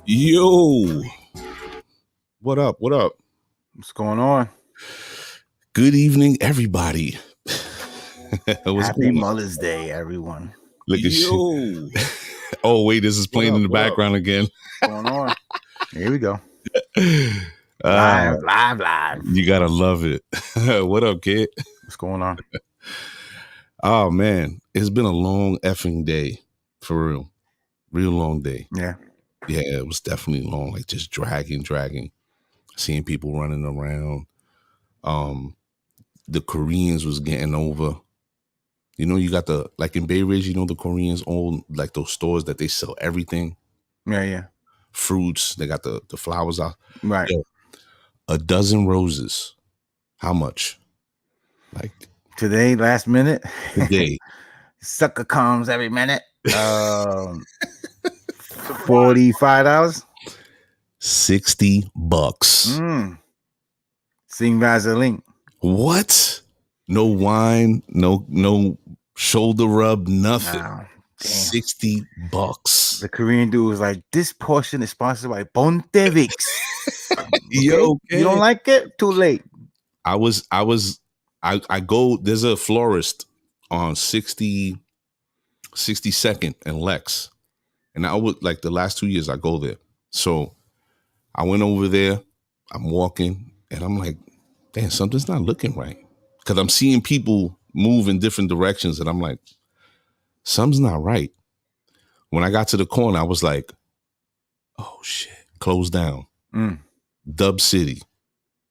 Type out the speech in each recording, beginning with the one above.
Yo, what up? What up? What's going on? Good evening, everybody. Happy Mother's Day, everyone. Look at you. Oh, wait, this is playing in the background again. What's going on? Here we go. Live. You gotta love it. What up, kid? What's going on? Oh, man, it's been a long effing day, for real. Real long day. Yeah, it was definitely long, like just dragging, seeing people running around. The Koreans was getting over. You know, you got like in Bay Ridge, you know, the Koreans own like those stores that they sell everything. Yeah. Fruits, they got the flowers out. Right. Yo, a dozen roses. How much? Like today, last minute. Today. Sucker comes every minute. $45. $60. Sing Vaseline. What? No wine, no shoulder rub, nothing. Wow, $60. The Korean dude was like, "This portion is sponsored by Bontevix." Yo, okay. You don't like it? Too late. I go. There's a florist on 62nd and Lex, and I would like the last 2 years I go there. So I went over there. I'm walking, and I'm like, damn, something's not looking right. Because I'm seeing people move in different directions, and I'm like, something's not right. When I got to the corner, I was like, oh, shit, closed down. Dub City.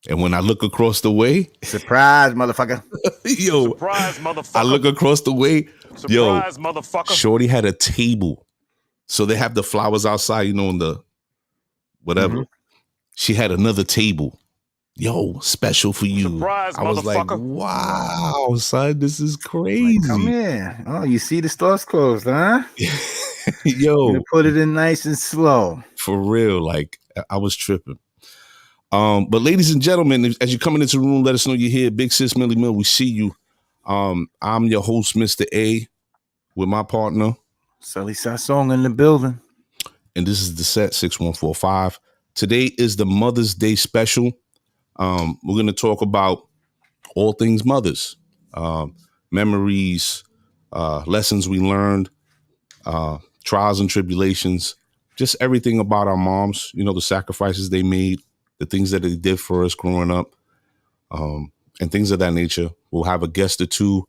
And when I look across the way. Surprise, motherfucker. Yo. Surprise, motherfucker. I look across the way. Surprise, motherfucker. Shorty had a table. So they have the flowers outside, you know, in the whatever. Mm-hmm. She had another table. Yo, special for you. Surprise, I was like, wow, son, this is crazy. Like, come here. Oh, you see the store's closed, huh? Yo. Put it in nice and slow. For real. Like, I was tripping. But ladies and gentlemen, as you're coming into the room, let us know you're here. Big Sis Millie Mill, we see you. I'm your host, Mr. A, with my partner. Sully Sassong in the building. And this is the set 6145. Today is the Mother's Day special. We're going to talk about all things mothers, memories, lessons we learned, trials and tribulations, just everything about our moms, you know, the sacrifices they made, the things that they did for us growing up, and things of that nature. We'll have a guest or two.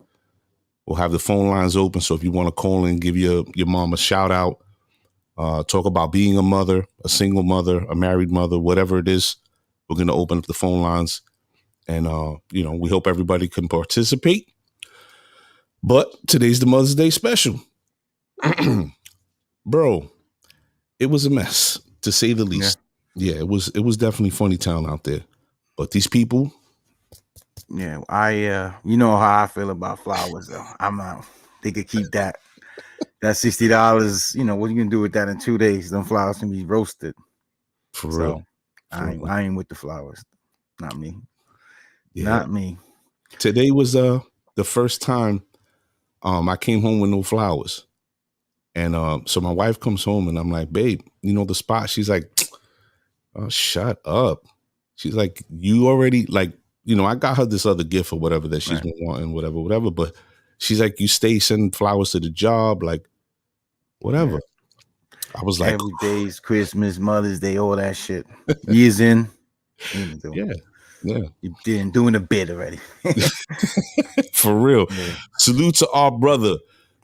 We'll have the phone lines open. So if you want to call in, give your mom a shout out, talk about being a mother, a single mother, a married mother, whatever it is. We're going to open up the phone lines, and, you know, we hope everybody can participate. But today's the Mother's Day special. Bro, it was a mess, to say the least. Yeah, it was definitely funny town out there. But these people. Yeah, you know how I feel about flowers, though. I'm out. They could keep that. That $60, you know, what are you going to do with that in 2 days? Them flowers can be roasted. For real. I ain't with the flowers. Not me. Yeah. Not me. Today was the first time I came home with no flowers. And so my wife comes home and I'm like, babe, you know the spot? She's like, oh, shut up. She's like, you already, like, you know, I got her this other gift or whatever that she's been wanting, whatever. But she's like, you stay sending flowers to the job, like, whatever. Yeah. I was like, every day's Christmas, Mother's Day, all that shit. Years in. Yeah. You're doing a bit already. For real. Yeah. Salute to our brother,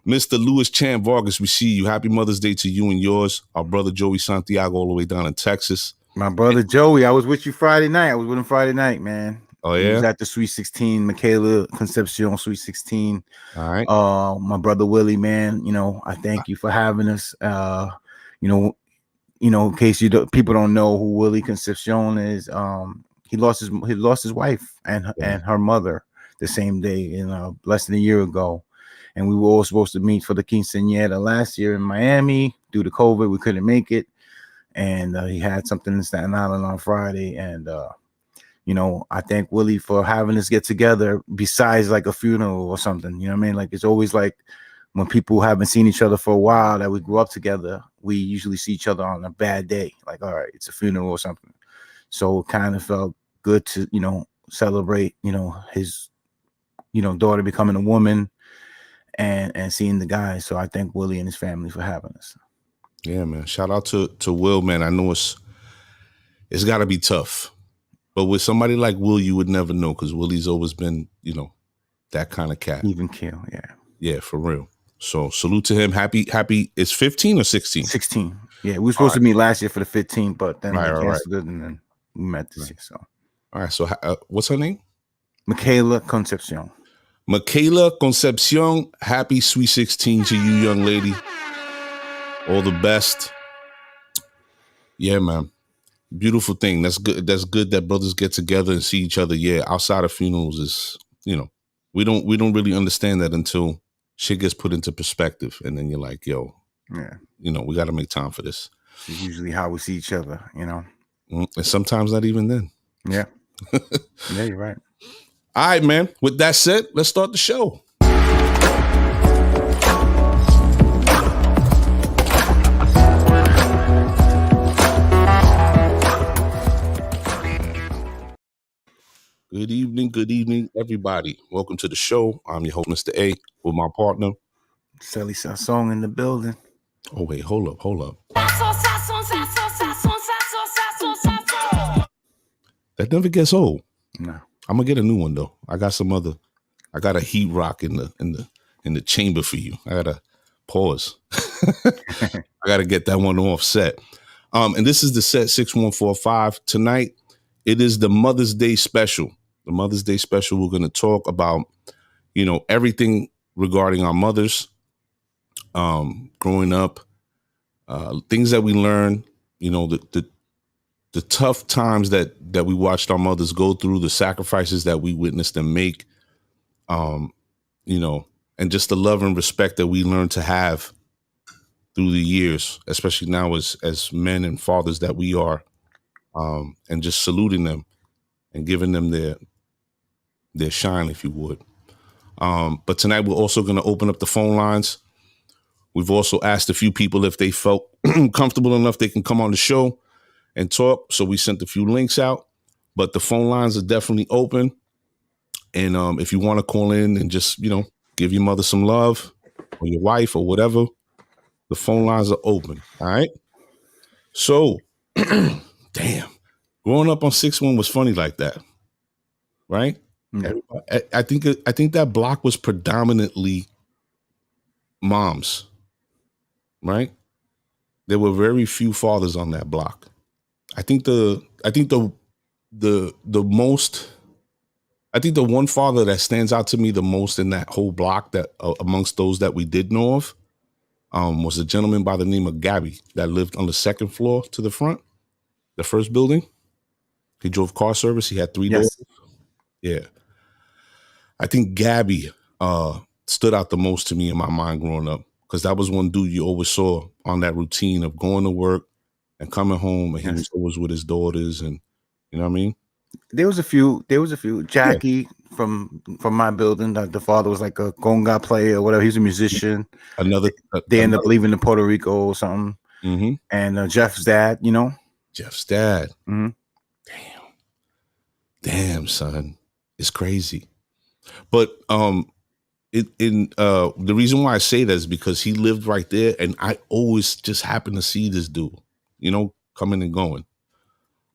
Mr. Louis Chan Vargas. We see you. Happy Mother's Day to you and yours. Our brother Joey Santiago all the way down in Texas. My brother Joey, I was with you Friday night. I was with him Friday night, man. Oh, yeah? He was at the Sweet 16, Michaela Concepcion Sweet 16. All right. My brother Willie, man, you know, I thank you for having us. You know, in case people don't know who Willie Concepcion is, he lost his wife and her mother the same day, less than a year ago. And we were all supposed to meet for the quinceañera last year in Miami. Due to COVID, we couldn't make it. And he had something in Staten Island on Friday. And, you know, I thank Willie for having us get together besides like a funeral or something. You know what I mean? Like, it's always like when people haven't seen each other for a while, that we grew up together, we usually see each other on a bad day. Like, all right, it's a funeral or something. So it kind of felt good to, celebrate, his, daughter becoming a woman and seeing the guys. So I thank Willie and his family for having us. Yeah, man. Shout out to Will, man. I know it's got to be tough. But with somebody like Will, you would never know, because Willie's always been, that kind of cat. Even kill, yeah. Yeah, for real. So salute to him. Happy. It's 15 or 16? 16. Yeah, we were supposed to meet last year for the 15th, but then they canceled it, and then we met this year. So, all right. So what's her name? Michaela Concepcion. Michaela Concepcion. Happy sweet 16 to you, young lady. All the best. Yeah, man. Beautiful thing. That's good. That's good that brothers get together and see each other. Yeah, outside of funerals is, we don't really understand that until shit gets put into perspective, and then you're like, yo, yeah, we got to make time for this. It's usually how we see each other, and sometimes not even then. Yeah. Yeah, you're right. All right, man. With that said, let's start the show. Good evening, everybody. Welcome to the show. I'm your host, Mr. A, with my partner, Sally Song in the building. Oh, wait, hold up. That never gets old. No. I'm gonna get a new one though. I got a heat rock in the chamber for you. I gotta pause. I gotta get that one off set. And this is the set 6145. Tonight, it is the Mother's Day special. The Mother's Day special, we're gonna talk about, everything regarding our mothers, growing up, things that we learned, the tough times that we watched our mothers go through, the sacrifices that we witnessed them make, and just the love and respect that we learned to have through the years, especially now as men and fathers that we are, and just saluting them and giving them their shine, if you would. But tonight we're also going to open up the phone lines. We've also asked a few people if they felt comfortable enough they can come on the show and talk. So we sent a few links out, but the phone lines are definitely open. And if you want to call in and just, give your mother some love, or your wife or whatever, the phone lines are open. All right. So, damn, growing up on 6-1 was funny like that. Right. Yeah. I think that block was predominantly moms. Right. There were very few fathers on that block. I think the one father that stands out to me the most in that whole block, that amongst those that we did know of, was a gentleman by the name of Gabby that lived on the second floor to the front, the first building. He drove car service. He had 3 doors. Yeah. I think Gabby stood out the most to me in my mind growing up, because that was one dude you always saw on that routine of going to work and coming home, and he was always with his daughters, and you know what I mean? There was a few. Jackie from my building, the father was like a conga player or whatever. He's a musician. They end up leaving to Puerto Rico or something. Mm-hmm. And Jeff's dad, Jeff's dad. Mm-hmm. Damn, son, it's crazy. But the reason why I say that is because he lived right there, and I always just happened to see this dude, coming and going.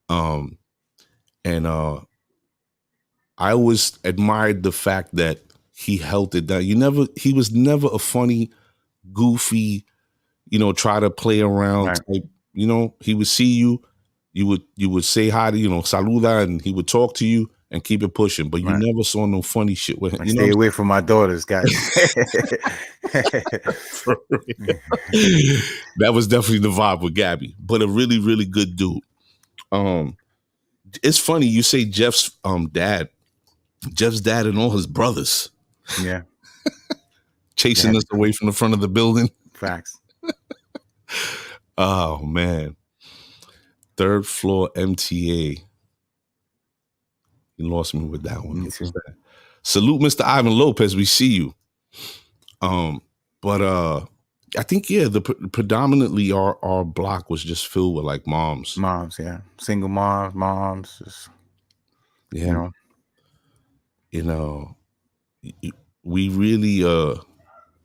And I always admired the fact that he held it down. He was never a funny, goofy, try to play around type. He would see you, you would say hi to, saluda, and he would talk to you and keep it pushing. But you never saw no funny shit with him. Stay away from my daughters, guys. That was definitely the vibe with Gabby, but a really, really good dude. It's funny you say Jeff's dad and all his brothers. Yeah. Chasing us away from the front of the building. Facts. Oh man. 3rd floor MTA. You lost me with that one. Me too. Salute Mr. Ivan Lopez. We see you. But But I think predominantly our block was just filled with like moms. Moms, yeah, single moms, just, Yeah, we really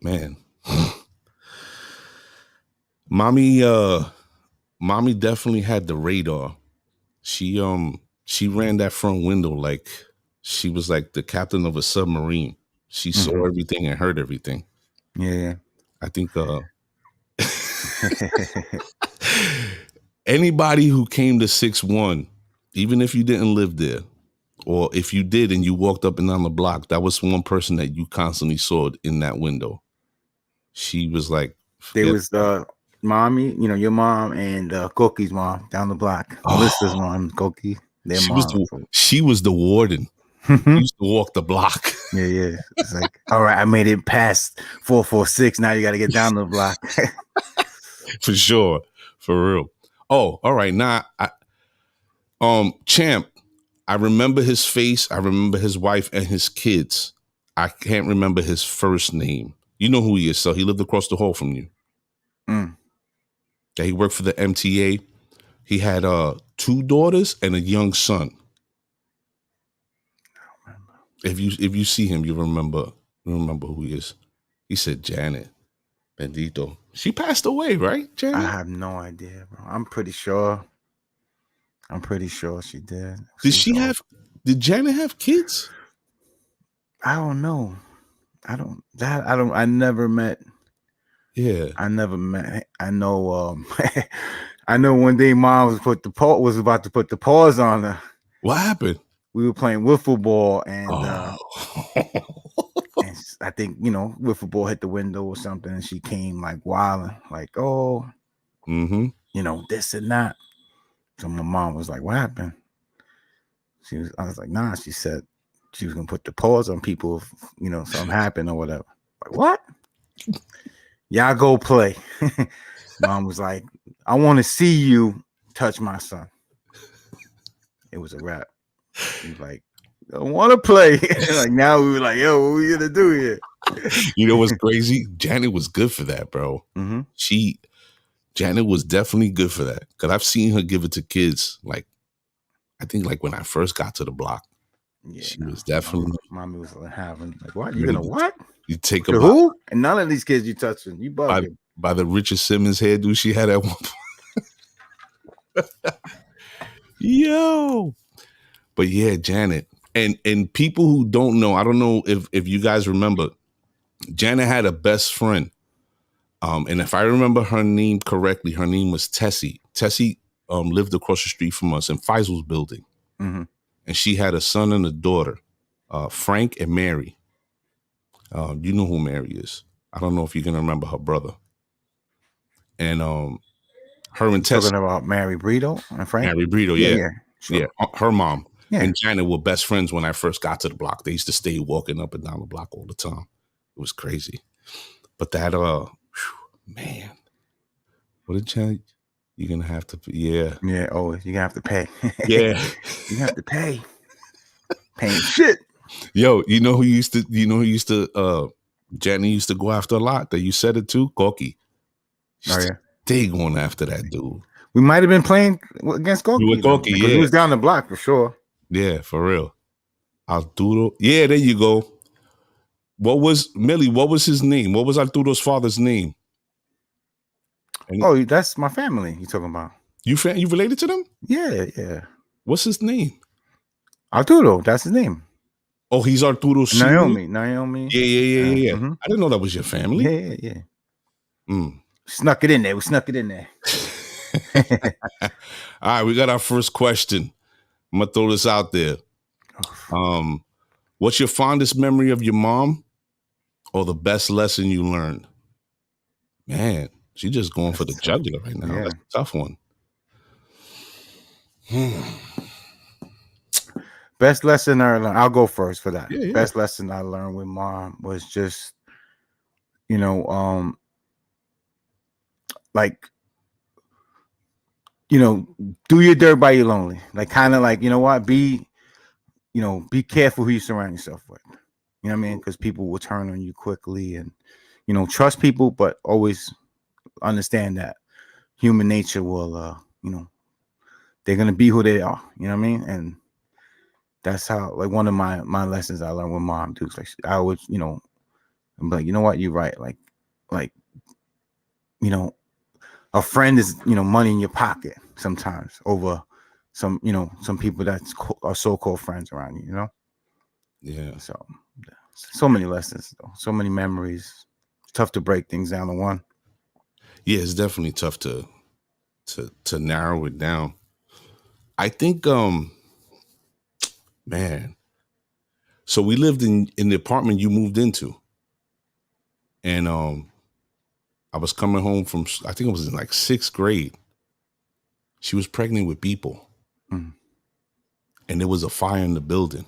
man, mommy mommy definitely had the radar. She ran that front window like she was like the captain of a submarine. She saw everything and heard everything. Yeah. I think anybody who came to 6-1, even if you didn't live there, or if you did and you walked up and down the block, that was one person that you constantly saw in that window. She was like, there was mommy, your mom and Cookie's mom down the block. Melissa's mom, Cookie, their mom. She was the warden. She used to walk the block. Yeah. It's like, all right, I made it past 446. Now you got to get down the block. For sure. For real. Oh, all right. Now, Champ, I remember his face. I remember his wife and his kids. I can't remember his first name. You know who he is, so he lived across the hall from you. Yeah, he worked for the MTA. He had 2 daughters and a young son. I don't remember. If you see him, you remember who he is. He said Janet. Bendito. She passed away, right, Janet? I have no idea, bro. I'm pretty sure she did. Did Janet have kids? I don't know. I never met. Yeah. I never met. I know I know one day mom was about to put the pause on her. What happened? We were playing wiffle ball and and I think, wiffle ball hit the window or something, and she came like wilding, like, this and that. So my mom was like, what happened? I was like, nah, she said she was gonna put the pause on people if, something happened or whatever. Like, what? Y'all go play. Mom was like, I want to see you touch my son. It was a wrap. He was like, I want to play. Like, now we were like, yo, what we gonna do here? You know what's crazy? Janet was good for that, bro. Janet was definitely good for that, because I've seen her give it to kids. Like, I think like when I first got to the block, she was definitely. Mommy was having like, what? You gonna what? You take a who? And none of these kids you touching. You bugging. By the Richard Simmons hairdo she had at one point. Yo. But yeah, Janet. And people who don't know, I don't know if you guys remember, Janet had a best friend. And if I remember her name correctly, her name was Tessie. Tessie lived across the street from us in Faisal's building. And she had a son and a daughter, Frank and Mary. You know who Mary is. I don't know if you can remember her brother. And her and Tessie. Talking about Mary Brito and Frank? Mary Brito, yeah. Sure. Yeah, her mom. Yeah. And Janet were best friends when I first got to the block. They used to stay walking up and down the block all the time. It was crazy. But that, man, what did Janet? You're going to have to, Yeah, always. You're going to have to pay. Yeah. You have to pay. Paying shit. Yo, you know who used to, Janet used to go after a lot, that you said it too? Corky. They going after that dude. We might have been playing against Corky. We were Corky, yeah. He was down the block for sure. Yeah, for real. Arturo. Yeah, there you go. Millie, what was his name? What was Arturo's father's name? That's my family you talking about. You related to them? Yeah. What's his name? Arturo, that's his name. Oh, he's Arturo's Naomi. Yeah. I didn't know that was your family. Yeah. Snuck it in there. We snuck it in there. All right, we got our first question. I'm gonna throw this out there. What's your fondest memory of your mom, or the best lesson you learned? Man, she's just going for the jugular right now. Yeah. That's a tough one. Best lesson I learned. I'll go first for that. Yeah. Best lesson I learned with mom was just, do your dirt by your lonely. Like, kind of like, be careful who you surround yourself with. You know what I mean? Because people will turn on you quickly, and trust people, but always understand that human nature will, they're gonna be who they are. You know what I mean? And that's how, like, one of my lessons I learned with mom too. Like, I always, I'm like, you know what, you're right. Like, a friend is, money in your pocket sometimes over some people are so-called friends around you. Yeah. So many lessons, though. So many memories. It's tough to break things down to one. Yeah, it's definitely tough to narrow it down. I think, man. So we lived in the apartment you moved into, and I was coming home from, I think it was in like 6th grade. She was pregnant with people, Mm. and there was a fire in the building.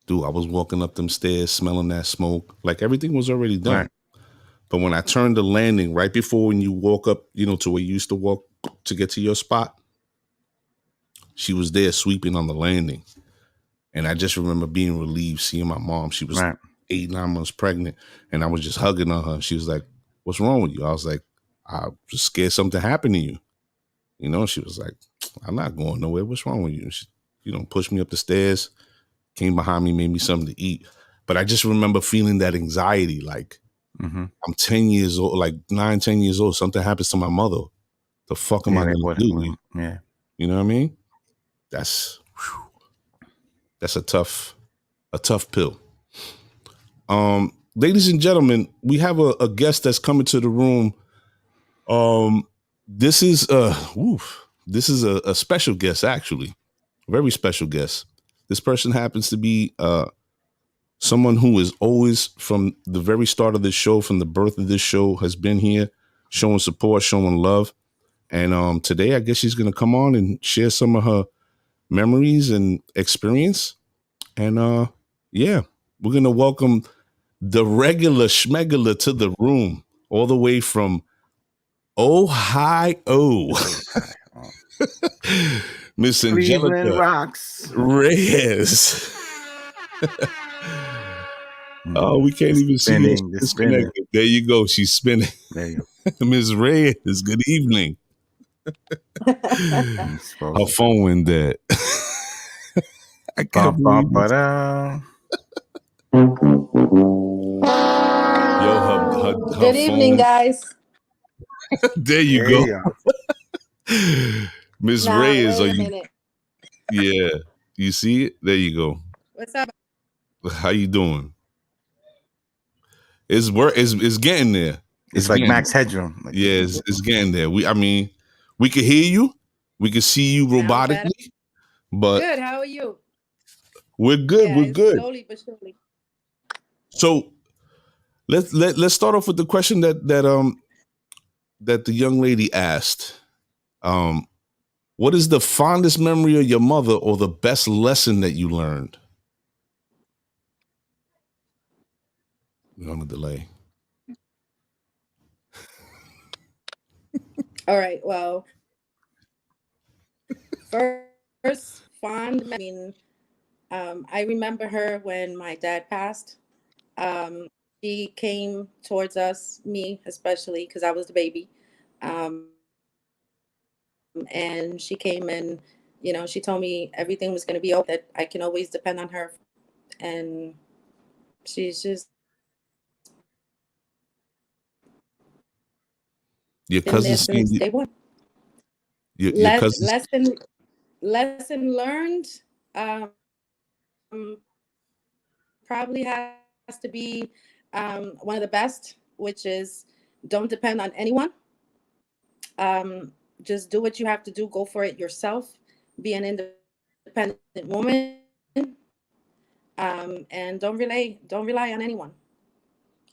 Dude, I was walking up them stairs, smelling that smoke, like everything was already done. Right. But when I turned the landing, right before when you walk up, to where you used to walk to get to your spot, she was there sweeping on the landing. And I just remember being relieved seeing my mom. She was Right. 8, 9 months pregnant, and I was just hugging on her. She was like, "What's wrong with you?" I was like, "I was scared something happened to you." She was like, "I'm not going nowhere. What's wrong with you?" And she, pushed me up the stairs, came behind me, made me something to eat. But I just remember feeling that anxiety, like, Mm-hmm. I'm 10 years old, like 9, 10 years old. Something happens to my mother. The fuck am I like, going to do? Yeah. You know what I mean? That's a tough pill. Ladies and gentlemen, we have a guest that's coming to the room. This is a special guest, actually, a very special guest. This person happens to be someone who is always, from the very start of this show, from the birth of this show, has been here, showing support, showing love. And today, I guess she's going to come on and share some of her memories and experience. And yeah, we're going to welcome the regular schmegula to the room, all the way from Ohio. Miss Cleveland Angelica rocks. Reyes. Oh, we can't even see her. The She's spinning. connected. There you go. She's spinning. There you Miss Reyes, good evening. go. Her phone went dead. I can't believe this. Yo, her Good evening, phone. guys. There you go. Miss Now, Reyes, wait a minute. Yeah, you see it? There you go. What's up? How you doing? It's getting there. It's like Max Headroom. Yeah, it's getting there. We can hear you. We can see you robotically. But good. How are you? We're good. Yeah, we're good. Slowly but surely. So let's start off with the question that the young lady asked. What is the fondest memory of your mother, or the best lesson that you learned? We're on a delay. All right. Well, first fond. I remember her when my dad passed. She came towards us, me especially, because I was the baby. And she came and, she told me everything was going to be okay, that I can always depend on her. And she's just Your been there cousin since day one. Your cousin. Lesson learned probably has to be one of the best, which is don't depend on anyone. Just do what you have to do. Go for it yourself. Be an independent woman, and don't rely on anyone.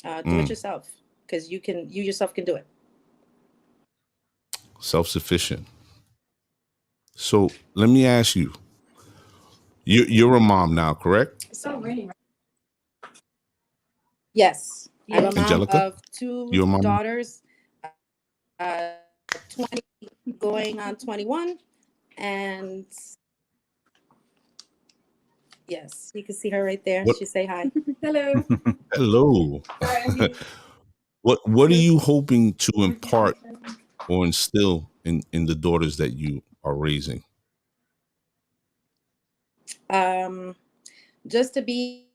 Do it yourself, because you yourself can do it. Self-sufficient. So let me ask you. You're a mom now, correct? It's so rainy, right? Yes. I'm a mom Angelica? of 2 You're a mom? daughters, 20 going on 21, and Yes, you can see her right there. What? She say hi. Hello. Hello. What are you hoping to impart or instill in the daughters that you are raising? Just to be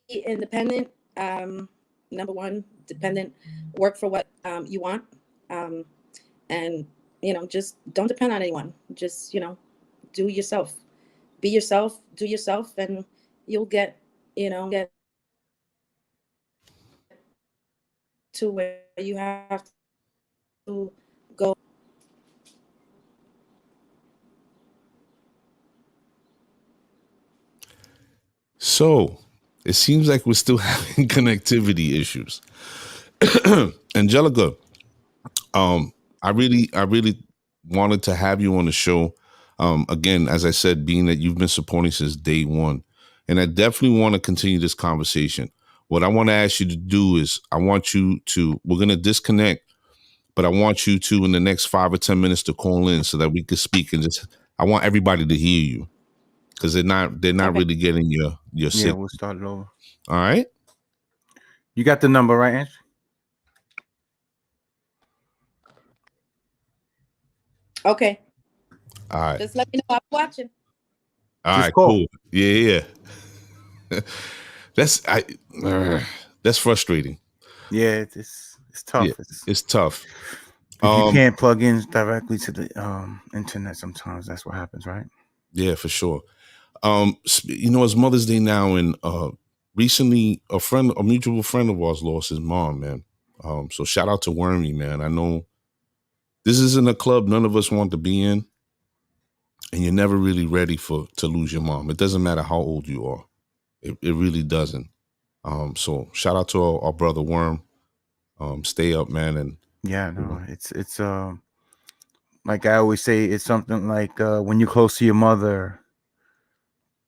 independent. Number one, dependent. Work for what you want, and just don't depend on anyone. Just do yourself, be yourself, do yourself, and you'll get to where you have to go. So it seems like we're still having connectivity issues. Angelica, I really wanted to have you on the show. Again, as I said, being that you've been supporting since day one, and I definitely want to continue this conversation. What I want to ask you to do is we're going to disconnect, but I want you to, in the next 5 or 10 minutes, to call in so that we can speak and I want everybody to hear you, because they're not Okay. really getting your Yeah, signal. we'll start it over. All right. You got the number, right, Ange? Okay. All right. Just let me know I'm watching. All Just right. call. Cool. Yeah. That's frustrating. Yeah, it's tough. Yeah, it's tough. If you can't plug in directly to the internet, sometimes that's what happens, right? Yeah, for sure. It's Mother's Day now, and recently a mutual friend of ours lost his mom, man. So shout out to Wormy, man. I know this isn't a club none of us want to be in, and you're never really ready to lose your mom. It doesn't matter how old you are. It really doesn't. So shout out to our brother Worm. Stay up, man. And yeah, no, it's like I always say, it's something like when you're close to your mother,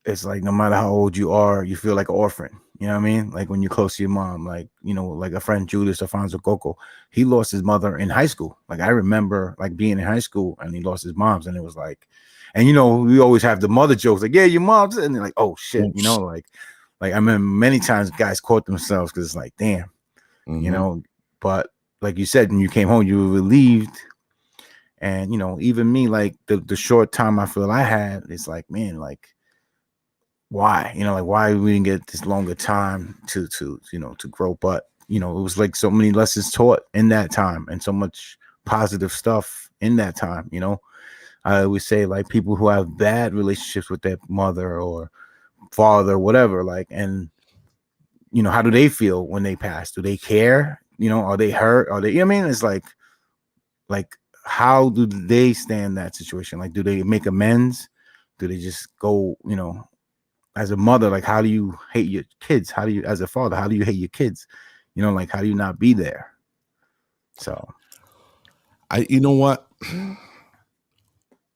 it's like no matter how old you are, you feel like an orphan. You know what I mean? Like when you're close to your mom, like like a friend Judas Alfonso Coco, he lost his mother in high school. Like I remember like being in high school and he lost his mom's, and it was like, and we always have the mother jokes like, yeah, your mom's, and they're like, oh shit, like I remember many times guys caught themselves because it's like, damn, but like you said, when you came home, you were relieved. And even me, like the short time I feel I had, it's like, man, like why? Like why we didn't get this longer time to grow. But it was like so many lessons taught in that time and so much positive stuff in that time. I always say, like, people who have bad relationships with their mother or father, whatever, like, and how do they feel when they pass? Do they care? Are they hurt? Are they, I mean, it's like how do they stand that situation? Like, do they make amends? Do they just go, as a mother, like, how do you hate your kids? How do you, as a father, how do you hate your kids? Like, how do you not be there? So you know what?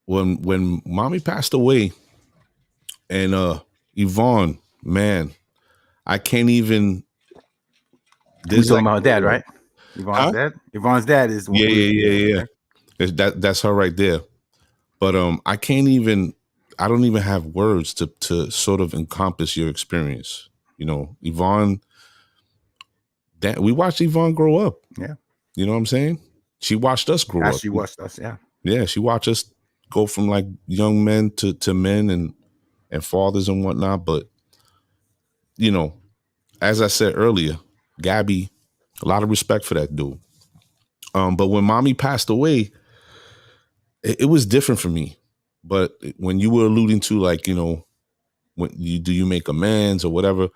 When mommy passed away, and Yvonne, man, I can't even. We're talking about dad, right? Yvonne's dad. Yvonne's dad is yeah. That's her right there. But I can't even. I don't even have words to sort of encompass your experience. Yvonne. That we watched Yvonne grow up. Yeah. You know what I'm saying? She watched us grow up. She watched us. Yeah. Yeah, she watched us go from like young men to men and fathers and whatnot. But as I said earlier, Gabby, a lot of respect for that dude. But when mommy passed away, it was different for me. But when you were alluding to, like, when you make amends or whatever,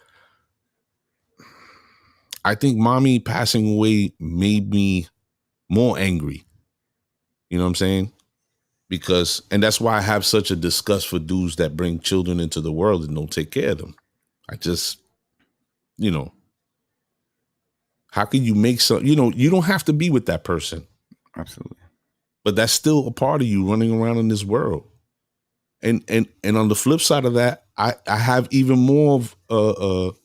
I think mommy passing away made me more angry. You know what I'm saying? And that's why I have such a disgust for dudes that bring children into the world and don't take care of them. I just, how can you make you don't have to be with that person. Absolutely. But that's still a part of you running around in this world. And on the flip side of that, I have even more of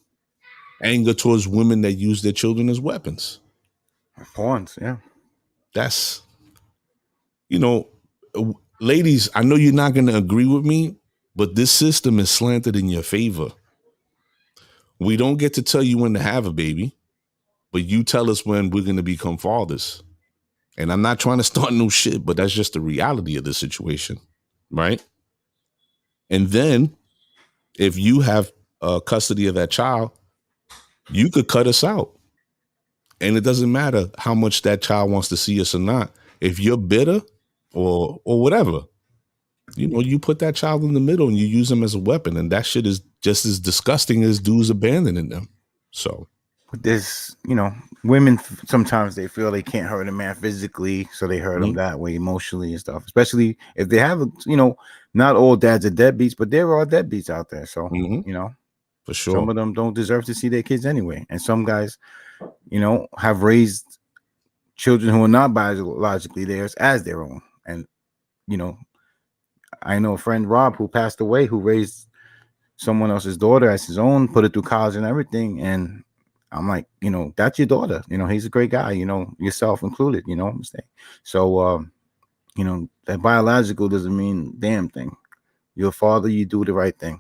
anger towards women that use their children as weapons. Pawns, yeah. That's, ladies, I know you're not going to agree with me, but this system is slanted in your favor. We don't get to tell you when to have a baby, but you tell us when we're going to become fathers. And I'm not trying to start no shit, but that's just the reality of the situation, right? And then if you have custody of that child, you could cut us out. And it doesn't matter how much that child wants to see us or not. If you're bitter or whatever, you know, you put that child in the middle and you use them as a weapon. And that shit is just as disgusting as dudes abandoning them. So There's, you know, women sometimes they feel they can't hurt a man physically, so they hurt him that way emotionally and stuff. Especially if they have, you know, not all dads are deadbeats, but there are deadbeats out there. So you know, for sure, some of them don't deserve to see their kids anyway, and some guys, you know, have raised children who are not biologically theirs as their own. And you know, I know a friend, Rob, who passed away, who raised someone else's daughter as his own, put it through college and everything, and I'm like, you know, that's your daughter. You know, he's a great guy, you know, yourself included, you know what I'm saying? So, you know, that biological doesn't mean damn thing. You're a father, you do the right thing.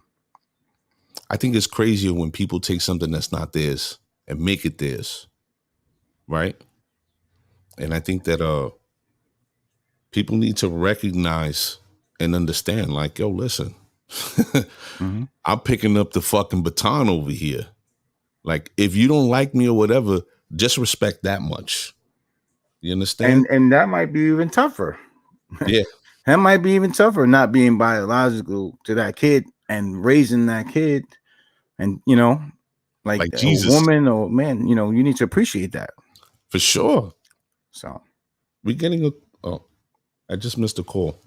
I think it's crazier when people take something that's not theirs and make it theirs, right? And I think that people need to recognize and understand, like, yo, listen, I'm picking up the fucking baton over here. Like, if you don't like me or whatever, just respect that much. You understand? And that might be even tougher. Yeah. That might be even tougher, not being biological to that kid and raising that kid. And, you know, like a Jesus. woman or man, you know, you need to appreciate that. For sure. So we're getting I just missed a call.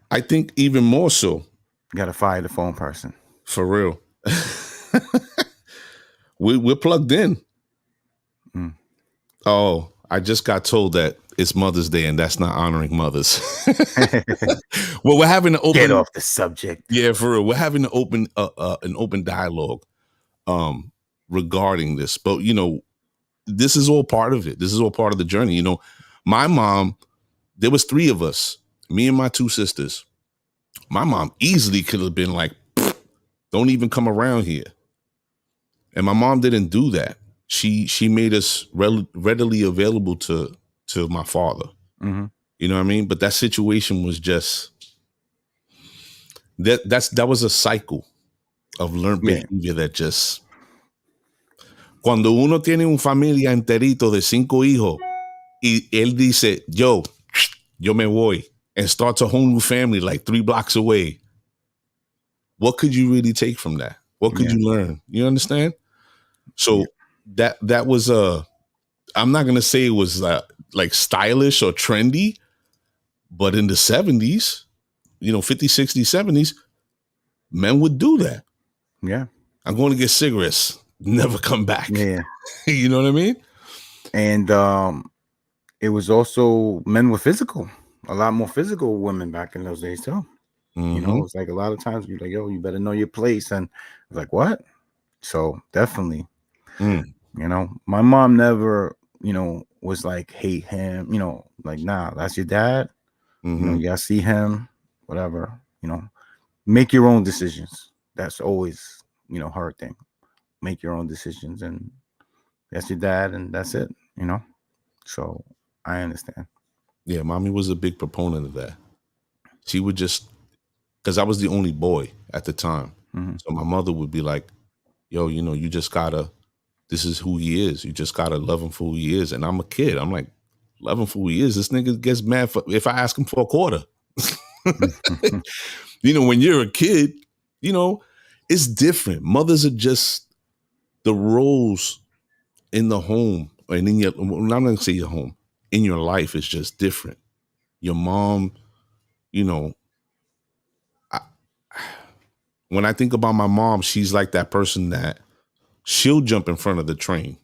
I think even more so. You got to fire the phone person. For real. We're plugged in. Oh, I just got told that it's Mother's Day and that's not honoring mothers. Well, we're having an open. Get off the subject. Yeah, for real. We're having an open dialogue regarding this. But, you know, this is all part of it. This is all part of the journey. You know, my mom, there was 3 of us, me and my 2 sisters. My mom easily could have been like, don't even come around here. And my mom didn't do that. She made us readily available to my father. You know what I mean? But that situation was just that was a cycle of learned behavior that just. Cuando uno tiene un familia enterito de 5 hijos y él dice, yo me voy, and starts a whole new family like 3 blocks away. What could you really take from that? What could you learn? You understand? So that was I'm not going to say it was like stylish or trendy, but in the 70s, you know, 50s, 60s, 70s, men would do that. Yeah. I'm going to get cigarettes. Never come back. Yeah. You know what I mean? And it was also men were physical. A lot more physical women back in those days too. You know, it's like a lot of times you're like, yo, you better know your place. And it's like, what? So definitely, you know, my mom never, you know, was like, hate him, you know, like, nah, that's your dad. You know, you gotta see him, whatever, you know, make your own decisions. That's always, you know, her thing. Make your own decisions, and that's your dad, and that's it, you know. So I understand. Yeah, mommy was a big proponent of that. She would just, because I was the only boy at the time. So my mother would be like, yo, you know, you just gotta, this is who he is. You just gotta love him for who he is. And I'm a kid. I'm like, love him for who he is. This nigga gets mad if I ask him for a quarter. You know, when you're a kid, you know, it's different. Mothers are just the roles in the home, and in your, I'm not going to say your home, in your life is just different. Your mom, you know, when I think about my mom, she's like that person that she'll jump in front of the train.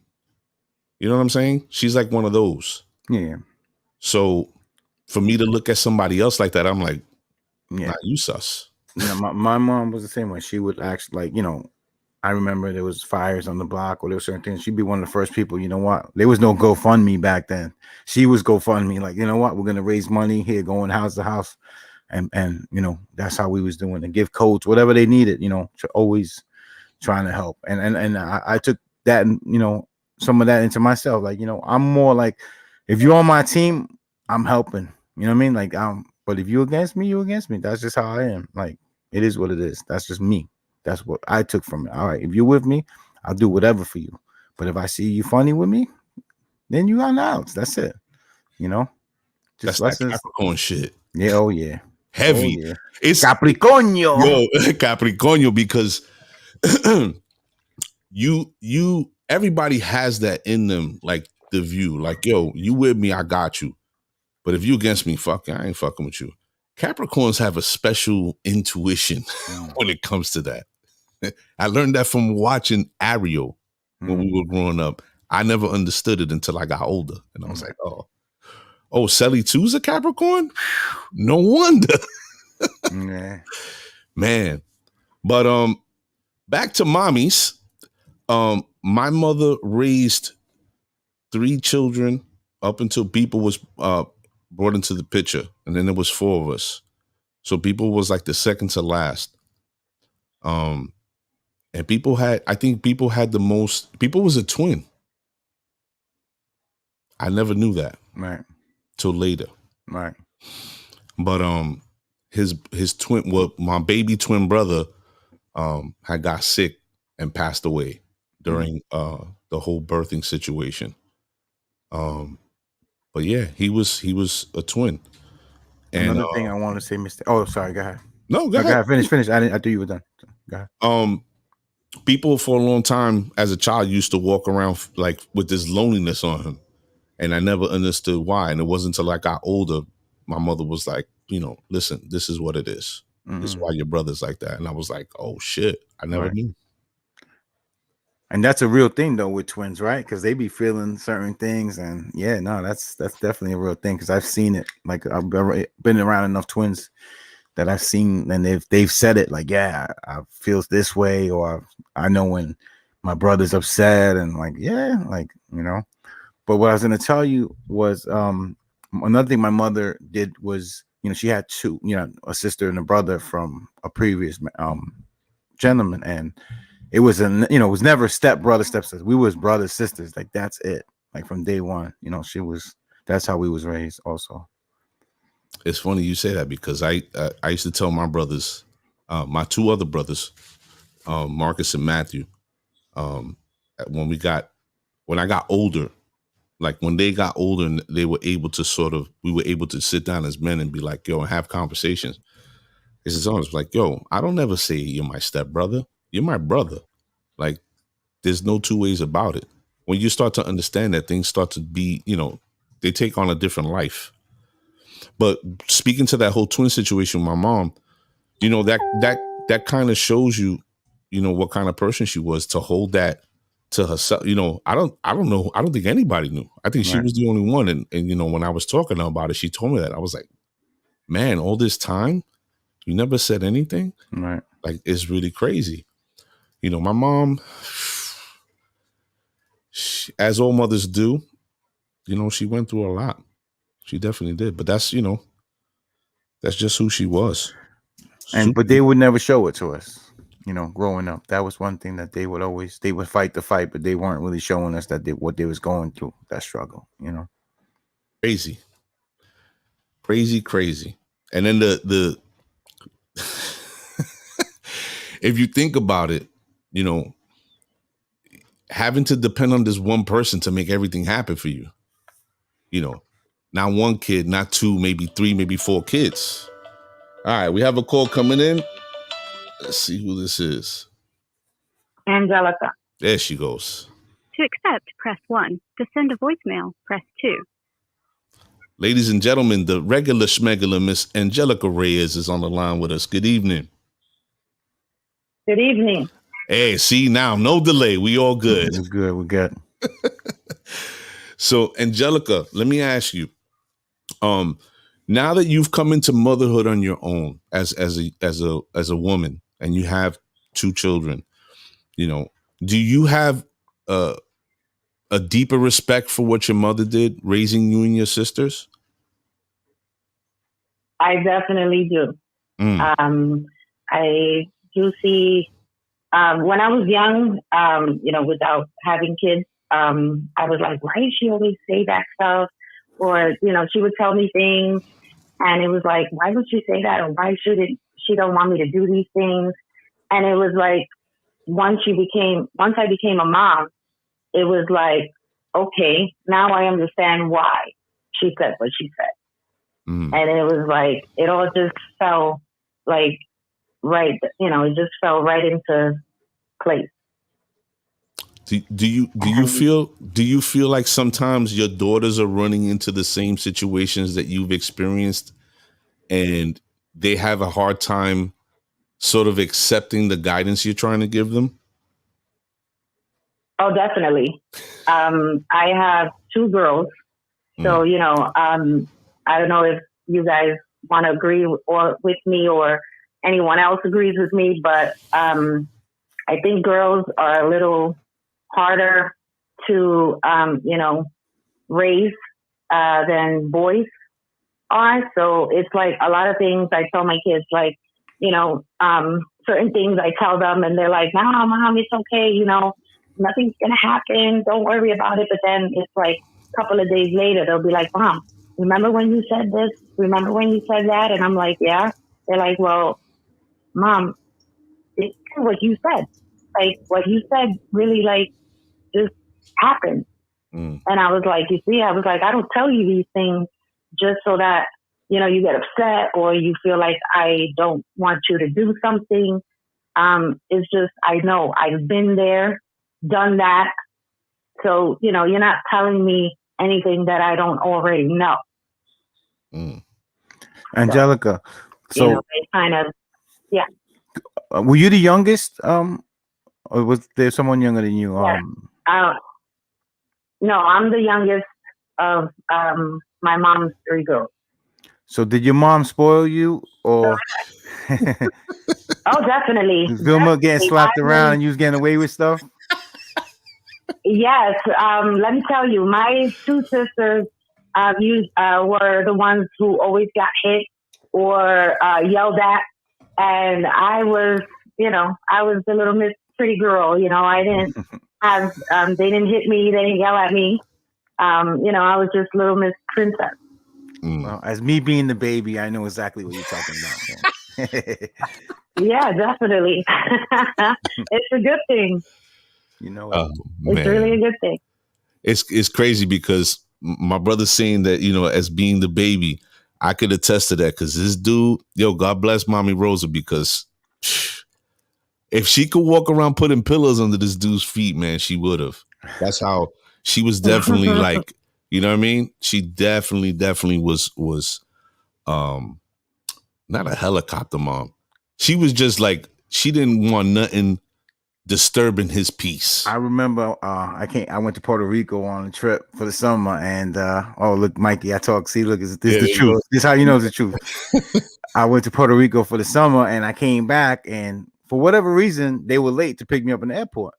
You know what I'm saying? She's like one of those. Yeah. So for me to look at somebody else like that, I'm like, nah, you sus. You know, my mom was the same way. She would actually, like, you know, I remember there was fires on the block or there were certain things. She'd be one of the first people, you know what? There was no GoFundMe back then. She was GoFundMe, like, you know what? We're gonna raise money here, going house to house. And you know, that's how we was doing and give codes, whatever they needed, you know, to always trying to help. And I took that and you know, some of that into myself. Like, you know, I'm more like if you're on my team, I'm helping. You know what I mean? Like but if you're against me, you're against me. That's just how I am. Like it is what it is. That's just me. That's what I took from it. All right, if you're with me, I'll do whatever for you. But if I see you funny with me, then you on the outs. That's it. You know, just That's lessons. that Capricorn shit. Yeah. Oh yeah. Heavy. Oh, yeah. It's Capricornio. yo Capricornio because everybody has that in them, like the view, like yo, you with me, I got you. But if you against me, fuck, I ain't fucking with you. Capricorns have a special intuition when it comes to that. I learned that from watching Ariel when we were growing up. I never understood it until I got older. And I was like, oh, Sally too's a Capricorn? No wonder. Yeah. Man. But back to mommies. My mother raised 3 children up until people was brought into the picture. And then there was 4 of us. So people was like the second to last. And I think people had the most, people was a twin. I never knew that. Right. Till later. Right. But his twin, well, my baby twin brother had got sick and passed away during the whole birthing situation. But yeah, he was a twin. And another thing I want to say, Mr. Oh, sorry, go ahead. No, go ahead. Finish. I thought you were done. Go ahead. People for a long time as a child used to walk around like with this loneliness on him. And I never understood why. And it wasn't until I got older, my mother was like, you know, listen, this is what it is. This is why your brother's like that. And I was like, oh shit, I never knew. And that's a real thing though with twins, right? Because they be feeling certain things, and yeah, no, that's definitely a real thing. Because I've seen it. Like I've been around enough twins that I've seen, and they've said it. Like, yeah, I feel this way, or I know when my brother's upset, and like, yeah, like you know. But what I was gonna tell you was another thing my mother did was, you know, she had 2, you know, a sister and a brother from a previous gentleman, and it was it was never step brother, stepsister. We was brothers, sisters, like that's it. Like from day one, you know, that's how we was raised also. It's funny you say that because I used to tell my brothers, my 2 other brothers, Marcus and Matthew, when I got older, like when they got older and they were able to we were able to sit down as men and be like, yo, and have conversations. It's honest, like, yo, I don't ever say you're my stepbrother. You're my brother. Like, there's no 2 ways about it. When you start to understand that, things start to be, you know, they take on a different life. But speaking to that whole twin situation with my mom, you know, that kind of shows you, you know, what kind of person she was to hold that to herself. You know, I don't know. I don't think anybody knew. I think she was the only one. And, you know, when I was talking to her about it, she told me that. I was like, man, all this time, you never said anything? Right. Like, it's really crazy. You know, my mom, as all mothers do, you know, she went through a lot. She definitely did. But that's, you know, that's just who she was. But they would never show it to us, you know, growing up. That was one thing that they would fight the fight, but they weren't really showing us that what they was going through, that struggle, you know. Crazy. And then the if you think about it, you know, having to depend on this one person to make everything happen for you, you know, not 1 kid, not 2, maybe 3, maybe 4 kids. All right, we have a call coming in. Let's see who this is. Angelica. There she goes. To accept, press 1. To send a voicemail, press 2. Ladies and gentlemen, the regular schmegular Miss Angelica Reyes is on the line with us. Good evening. Good evening. Hey, see now, no delay. We all good. We're good. So, Angelica, let me ask you. Now that you've come into motherhood on your own as a woman, and you have 2 children, You know, do you have a deeper respect for what your mother did, raising you and your sisters? I definitely do. Mm. I do see, when I was young, without having kids, I was like, why does she always say that stuff? Or, she would tell me things and it was like, why would she say that? Or why shouldn't she don't want me to do these things? And it was like, once I became a mom, it was like, okay, now I understand why she said what she said. And it was like, it all just fell like right, it just fell right into place. Do you feel like sometimes your daughters are running into the same situations that you've experienced and they have a hard time sort of accepting the guidance you're trying to give them? Oh, definitely. I have 2 girls. So, I don't know if you guys want to agree with me or anyone else agrees with me, but I think girls are a little harder to, raise than boys are. So it's like a lot of things I tell my kids, like, certain things I tell them and they're like, no, mom, it's okay. Nothing's going to happen. Don't worry about it. But then it's like a couple of days later, they'll be like, Mom, remember when you said this? Remember when you said that? And I'm like, yeah. They're like, well, Mom, it's what you said. Like what you said really like just happened. And I was like, I don't tell you these things just so that, you get upset or you feel like I don't want you to do something. It's just, I know I've been there, done that. So, you're not telling me anything that I don't already know. Angelica, so it kind of, yeah. Were you the youngest? Or was there someone younger than you? Yeah. No, I'm the youngest of my mom's 3 girls. So did your mom spoil you, or? Oh, definitely. Vilma getting slapped around and you was getting away with stuff? Yes. Let me tell you, my 2 sisters were the ones who always got hit or yelled at. And I was, the little Miss Pretty Girl. I didn't have, they didn't hit me. They didn't yell at me. I was just little Miss Princess. Well, as me being the baby, I know exactly what you're talking about. Yeah, definitely. It's a good thing. It's really a good thing. It's crazy because my brother's saying that, as being the baby, I could attest to that because this dude, God bless Mommy Rosa, because if she could walk around putting pillows under this dude's feet, man, she would have. That's how she was definitely like, you know what I mean? She definitely was not a helicopter mom. She was just like, she didn't want nothing disturbing his peace. I remember I went to Puerto Rico on a trip for the summer, and oh look, Mikey, I talk. See, look, this is the truth. This is how you know it's the truth. I went to Puerto Rico for the summer, and I came back, and for whatever reason, they were late to pick me up in the airport.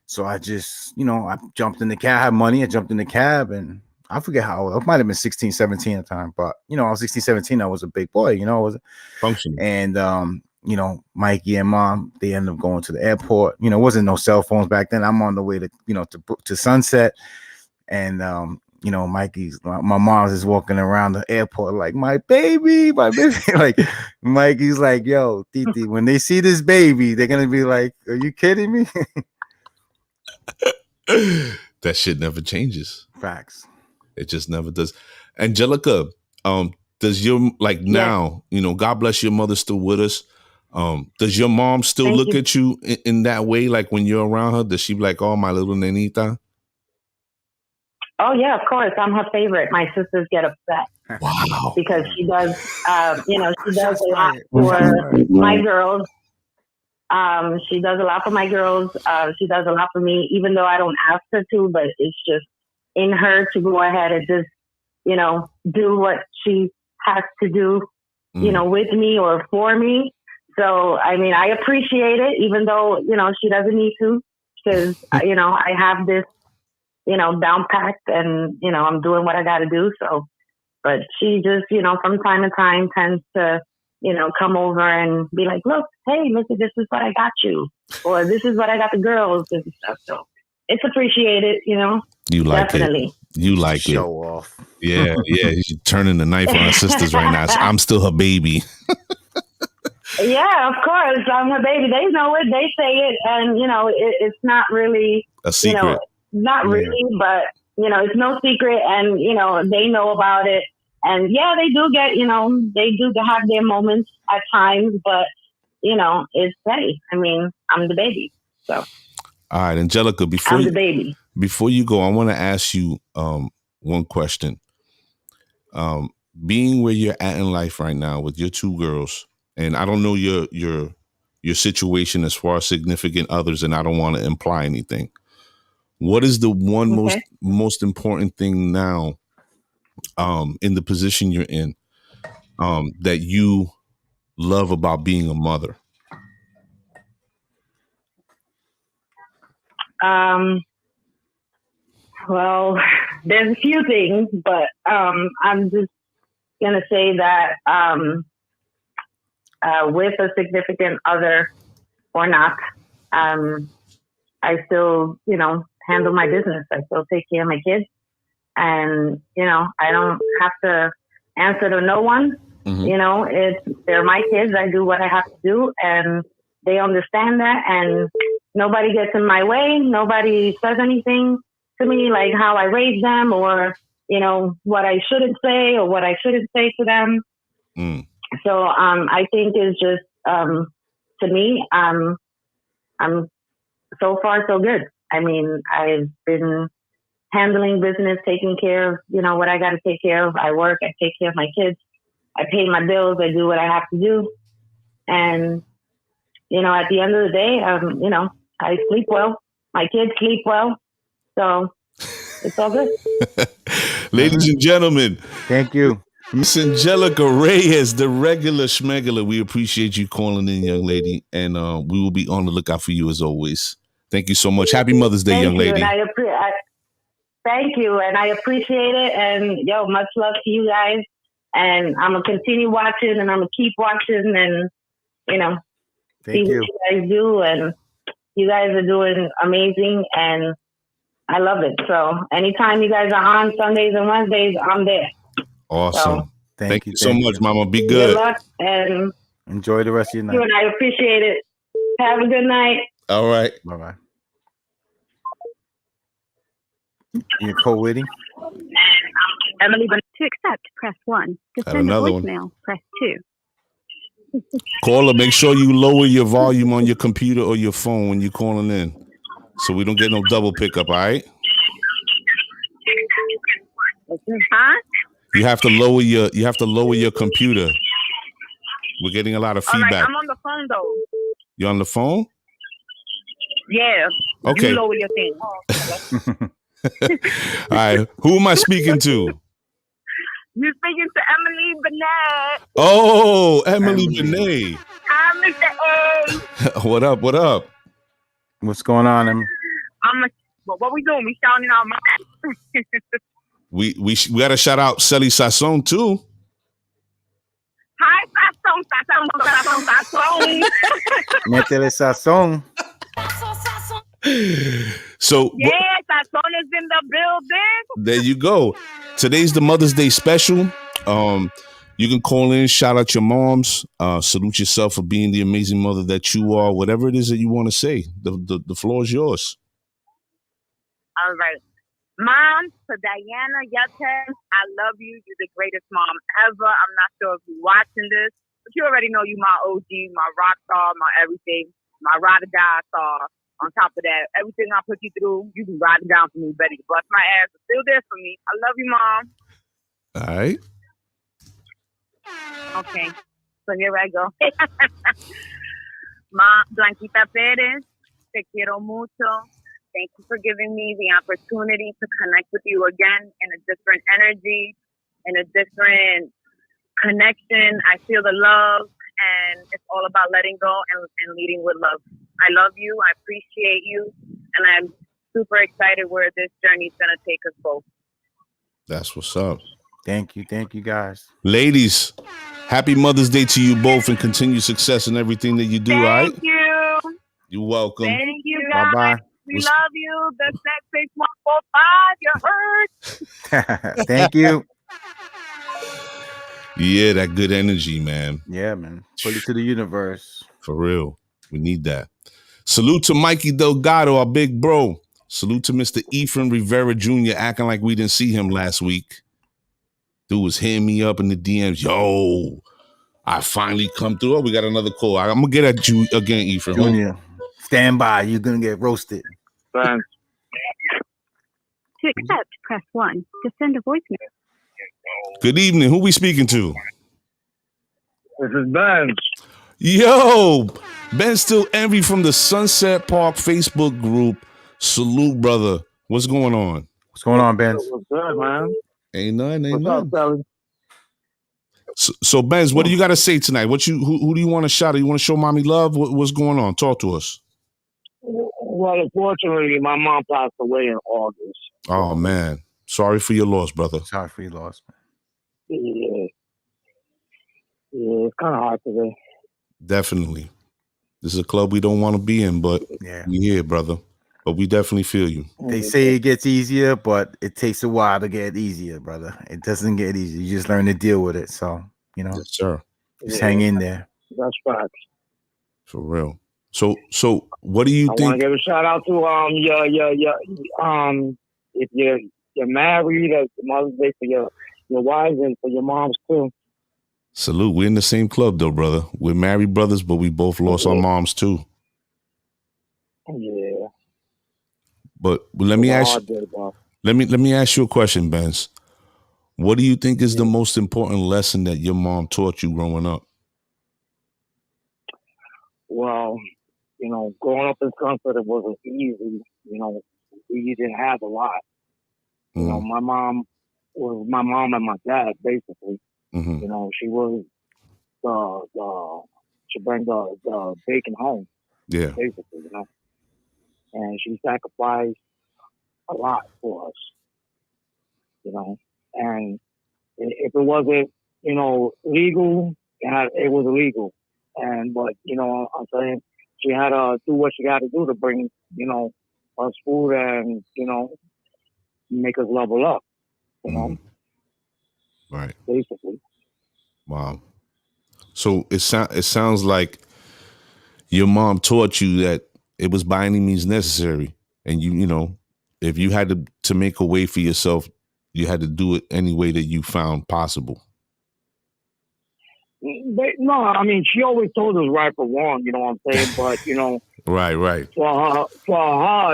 So I just, I jumped in the cab. I had money. I jumped in the cab, and I forget how old. It might have been 16, 17 at the time, but I was 16, 17. I was a big boy. I was functioning. And Mikey and Mom, they ended up going to the airport. It wasn't no cell phones back then. I'm on the way to, to Sunset. And, Mikey's, my mom's is walking around the airport like, my baby. Like, Mikey's like, yo, Titi, when they see this baby, they're going to be like, are you kidding me? That shit never changes. Facts. It just never does. Angelica, does your, like now, God bless your mother still with us. Does your mom still look at you in that way? Like when you're around her, does she be like, oh, my little nenita? Oh yeah, of course. I'm her favorite. My sisters get upset. Wow. Because she does, she does a lot for my girls. She does a lot for my girls. She does a lot for me, even though I don't ask her to, but it's just in her to go ahead and just, do what she has to do, with me or for me. So, I mean, I appreciate it, even though, she doesn't need to, because, I have this, down packed and, I'm doing what I got to do. So, but she just, from time to time tends to, come over and be like, look, hey, look, this is what I got you. Or this is what I got the girls and stuff. So it's appreciated, You like definitely. it. You like Show it. off. Yeah. She's turning the knife on her sisters right now. I'm still her baby. Yeah, of course. I'm her baby. They know it. They say it. And, it's not really A secret. Not really, but, it's no secret. And, they know about it. And yeah, they do get, they do have their moments at times, but, it's hey, I mean, I'm the baby. So. All right, Angelica, I'm the baby. Before you go, I want to ask you one question. Being where you're at in life right now with your two girls, and I don't know your situation as far as significant others, and I don't want to imply anything. What is the one most important thing now in the position you're in that you love about being a mother? Well, there's a few things, but I'm just gonna say that with a significant other or not, I still, handle my business. I still take care of my kids, and I don't have to answer to no one. Mm-hmm. They're my kids. I do what I have to do, and they understand that. And nobody gets in my way. Nobody says anything to me like how I raised them, or what I shouldn't say or what I shouldn't say to them. Mm. So I think it's just to me, I'm so far so good. I mean, I've been handling business, taking care of what I got to take care of. I work, I take care of my kids, I pay my bills, I do what I have to do, and at the end of the day, I sleep well. My kids sleep well. So it's all good. Ladies and gentlemen. Thank you. Miss Angelica Reyes, the regular schmegular. We appreciate you calling in, young lady. And we will be on the lookout for you as always. Thank you so much. Happy Mother's Day, young lady. Thank you. And I appreciate it. And much love to you guys. And I'm going to continue watching, and I'm going to keep watching, and, see what you guys do. And you guys are doing amazing, and I love it. So anytime you guys are on Sundays and Wednesdays, I'm there. Awesome. So, thank you so much, Mama. Be good. Good luck and enjoy the rest of your night. And I appreciate it. Have a good night. All right. Bye-bye. You're co-witty? Emily, to accept, press 1. To send a voicemail, press 2. Caller, make sure you lower your volume on your computer or your phone when you're calling in, so we don't get no double pickup. All right? Huh? You have to lower your computer. We're getting a lot of feedback. All right, I'm on the phone though. You're on the phone? Yeah. Okay. You lower your thing. All right. Who am I speaking to? You're speaking to Emily Benet. Oh, Emily Benet. Hi, Mr. A. What up? What up? What's going on, Emily? What we doing? We shouting out my. We got to shout out Sally Sasson too. Hi, Sasson. Métele sazón. So yeah, Sasson is in the building. There you go. Today's the Mother's Day special. You can call in, shout out your moms, salute yourself for being the amazing mother that you are. Whatever it is that you want to say, the floor is yours. All right. Mom, to Diana Yates, I love you. You're the greatest mom ever. I'm not sure if you're watching this, but you already know you my OG, my rock star, my everything, my ride or die star. On top of that, everything I put you through, you be riding down for me, ready to bust my ass, but still there for me. I love you, Mom. All right. Okay. So here I go. Mom, Blanquita Perez, te quiero mucho. Thank you for giving me the opportunity to connect with you again in a different energy, in a different connection. I feel the love and it's all about letting go and leading with love. I love you. I appreciate you, and I'm super excited where this journey is going to take us both. That's what's up. Thank you, guys. Ladies, happy Mother's Day to you both and continued success in everything that you do, all right? Thank you. You're welcome. Thank you, guys. Bye-bye. We love you. The Set 6145, you heard? Thank you. Yeah, that good energy, man. Yeah, man. Put it to the universe. For real. We need that. Salute to Mikey Delgado, our big bro. Salute to Mr. Ephraim Rivera Jr. acting like we didn't see him last week. Dude was hitting me up in the DMs. Yo, I finally come through. Oh, we got another call. I'm going to get at you again, Ephraim. Junior, stand by. You're going to get roasted. Thanks. To accept, press 1. To send a voicemail. Good evening. Who we speaking to? This is Ben. Yo, Ben Still Envy from the Sunset Park Facebook group. Salute, brother. What's going on? What's going on, Ben? What's good, man? Ain't nothing. What's up, Sally? So Benz, what do you got to say tonight? Who do you want to shout at? You want to show mommy love? What's going on? Talk to us. Well, unfortunately, my mom passed away in August. Oh man, sorry for your loss, brother. Sorry for your loss, man. Yeah, it's kind of hard today. Definitely. This is a club we don't want to be in, but Yeah, we here, brother. But we definitely feel you. they say it gets easier, but it takes a while to get easier, brother. It doesn't get easy. You just learn to deal with it. So, Yes, sir. just hang in there. That's facts. For real. So what do you I want to think? give a shout out to if you're married, that's Mother's Day for your wives and for your moms too. Salute. We're in the same club though, brother. We're married brothers, but we both lost our moms too. Yeah. But let me ask you a question, Benz. What do you think is the most important lesson that your mom taught you growing up? Well, growing up in Sunset, it wasn't easy. We didn't have a lot. My mom was my mom and my dad, basically. Mm-hmm. She was she bring the bacon home. Yeah. Basically, and she sacrificed a lot for us, and if it wasn't, legal, it was illegal. But I'm saying she had to do what she had to do to bring, us food and, make us level up, Right. basically. Wow. So it sounds like your mom taught you that it was by any means necessary. And if you had to make a way for yourself, you had to do it any way that you found possible. No, I mean, she always told us right for wrong, you know what I'm saying? But, Right. for her,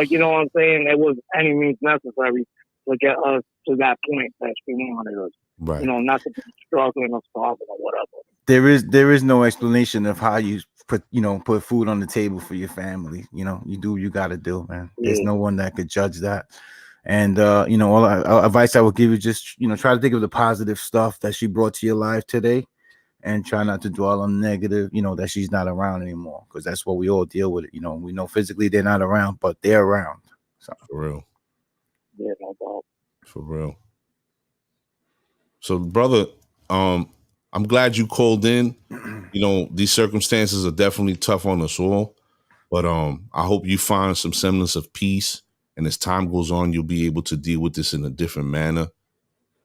you know what I'm saying, it was any means necessary to get us to that point that she wanted us. Right. Not to be struggling or starving or whatever. There is no explanation of how you put food on the table for your family. You do what you got to do, man. There's no one that could judge that. And all advice I would give you, just try to think of the positive stuff that she brought to your life today, and try not to dwell on negative. That she's not around anymore, because that's what we all deal with. We know physically they're not around, but they're around. So For real. Yeah, no doubt. For real. So, brother, I'm glad you called in. These circumstances are definitely tough on us all, but I hope you find some semblance of peace, and as time goes on, you'll be able to deal with this in a different manner.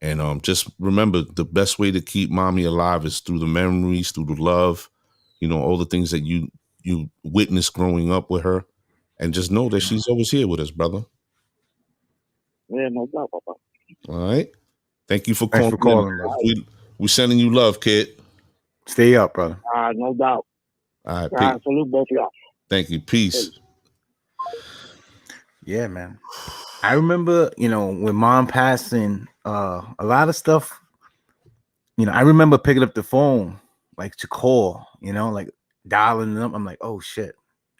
And just remember, the best way to keep mommy alive is through the memories, through the love, all the things that you witnessed growing up with her, and just know that she's always here with us, brother. Yeah, no doubt, Papa. All right. Thank you for Thanks calling. for calling, bro. We sending you love, kid. Stay up, brother. No doubt. All right. Salute both of y'all. Thank you. Peace. Yeah, man. I remember, when mom passing, a lot of stuff, I remember picking up the phone, like to call, like dialing them. I'm like, oh shit,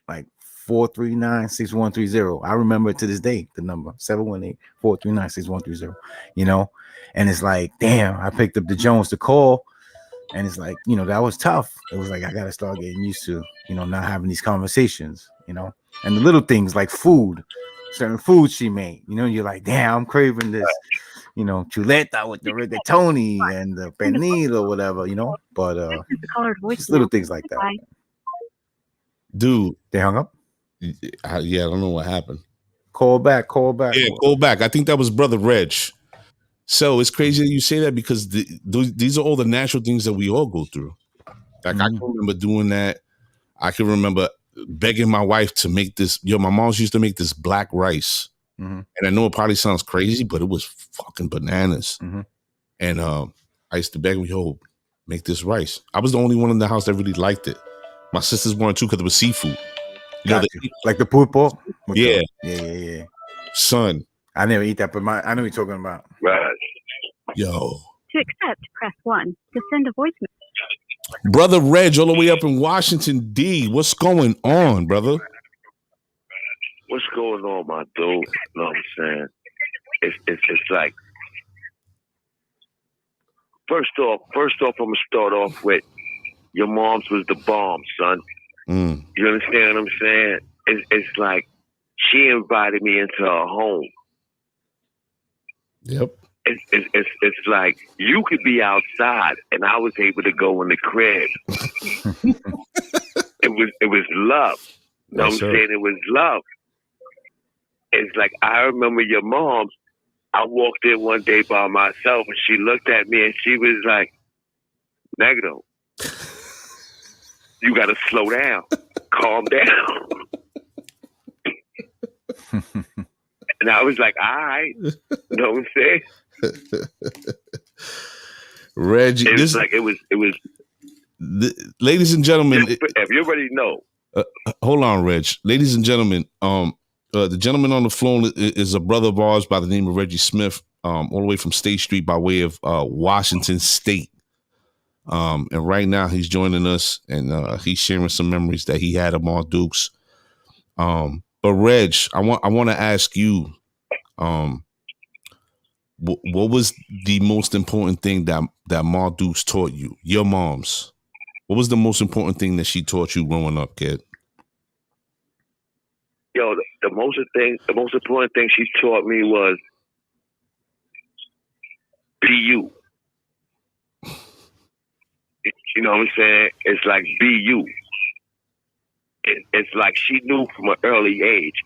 like 439-6130. I remember it to this day, the number 718-439-6130, and it's like, damn, I picked up the Jones to call, And it's like, you know, that was tough. It was like, I got to start getting used to, you know, not having these conversations, you know, and the little things like food, certain foods she made, you know, you're like, damn, I'm craving this, you know, chuleta with the rigatoni and the pernil or whatever, you know, but just little things like that. Dude, they hung up. Yeah, I don't know what happened. Call back. Yeah, call back. I think that was Brother Reg. So it's crazy that you say that because these are all the natural things that we all go through. Like I can remember doing that. I can remember begging my wife to make this. My mom used to make this black rice. And I know it probably sounds crazy, but it was fucking bananas. And I used to beg me, yo, make this rice. I was the only one in the house that really liked it. My sisters weren't too because it was seafood. You know, like the pulpo? Yeah. Yeah. Son. I never eat that, but I know what you're talking about. Right. Yo. To accept, press 1. To send a voicemail. Brother Reg, all the way up in Washington, D. What's going on, brother? What's going on, my dude? You know what I'm saying? It's like, first off, I'm gonna start off with your mom's was the bomb, son. You understand what I'm saying? It's like she invited me into her home. Yep. It's like you could be outside and I was able to go in the crib. It was love. You know what I'm saying? It was love. It's like I remember your mom. I walked in one day by myself and she looked at me and she was like, Negro, you gotta slow down. Calm down. And I was like, all right. You know what I'm saying? Reggie, ladies and gentlemen, if you already know. Hold on, Reg. Ladies and gentlemen, the gentleman on the phone is a brother of ours by the name of Reggie Smith, all the way from State Street by way of Washington State. And right now he's joining us and he's sharing some memories that he had of Mar Dukes. But Reg, I want to ask you, what was the most important thing that Mar Dukes taught you? Your mom's. What was the most important thing that she taught you growing up, kid? Yo, the most important thing she taught me was be you. You know what I'm saying? It's like be you. It's like she knew from an early age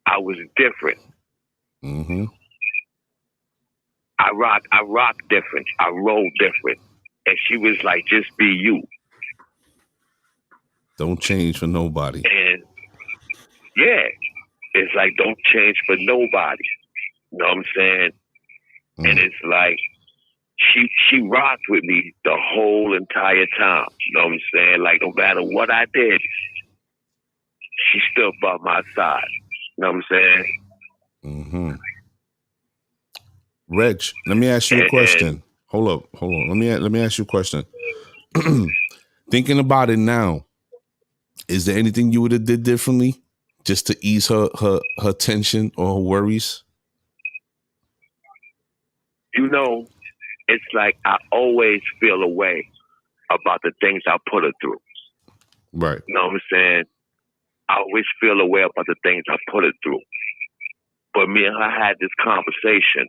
I was different. I rock different. I roll different. And she was like, just be you. Don't change for nobody. And yeah, it's like don't change for nobody. You know what I'm saying? And it's like she rocked with me the whole entire time. You know what I'm saying? Like no matter what I did, she stood by my side. You know what I'm saying? Reg, let me ask you a question. Hold on. Let me ask you a question. Thinking about it now, is there anything you would have did differently just to ease her tension or her worries? You know, it's like I always feel a way about the things I put her through. Right. You know what I'm saying? I always feel a way about the things I put her through. But me and her had this conversation,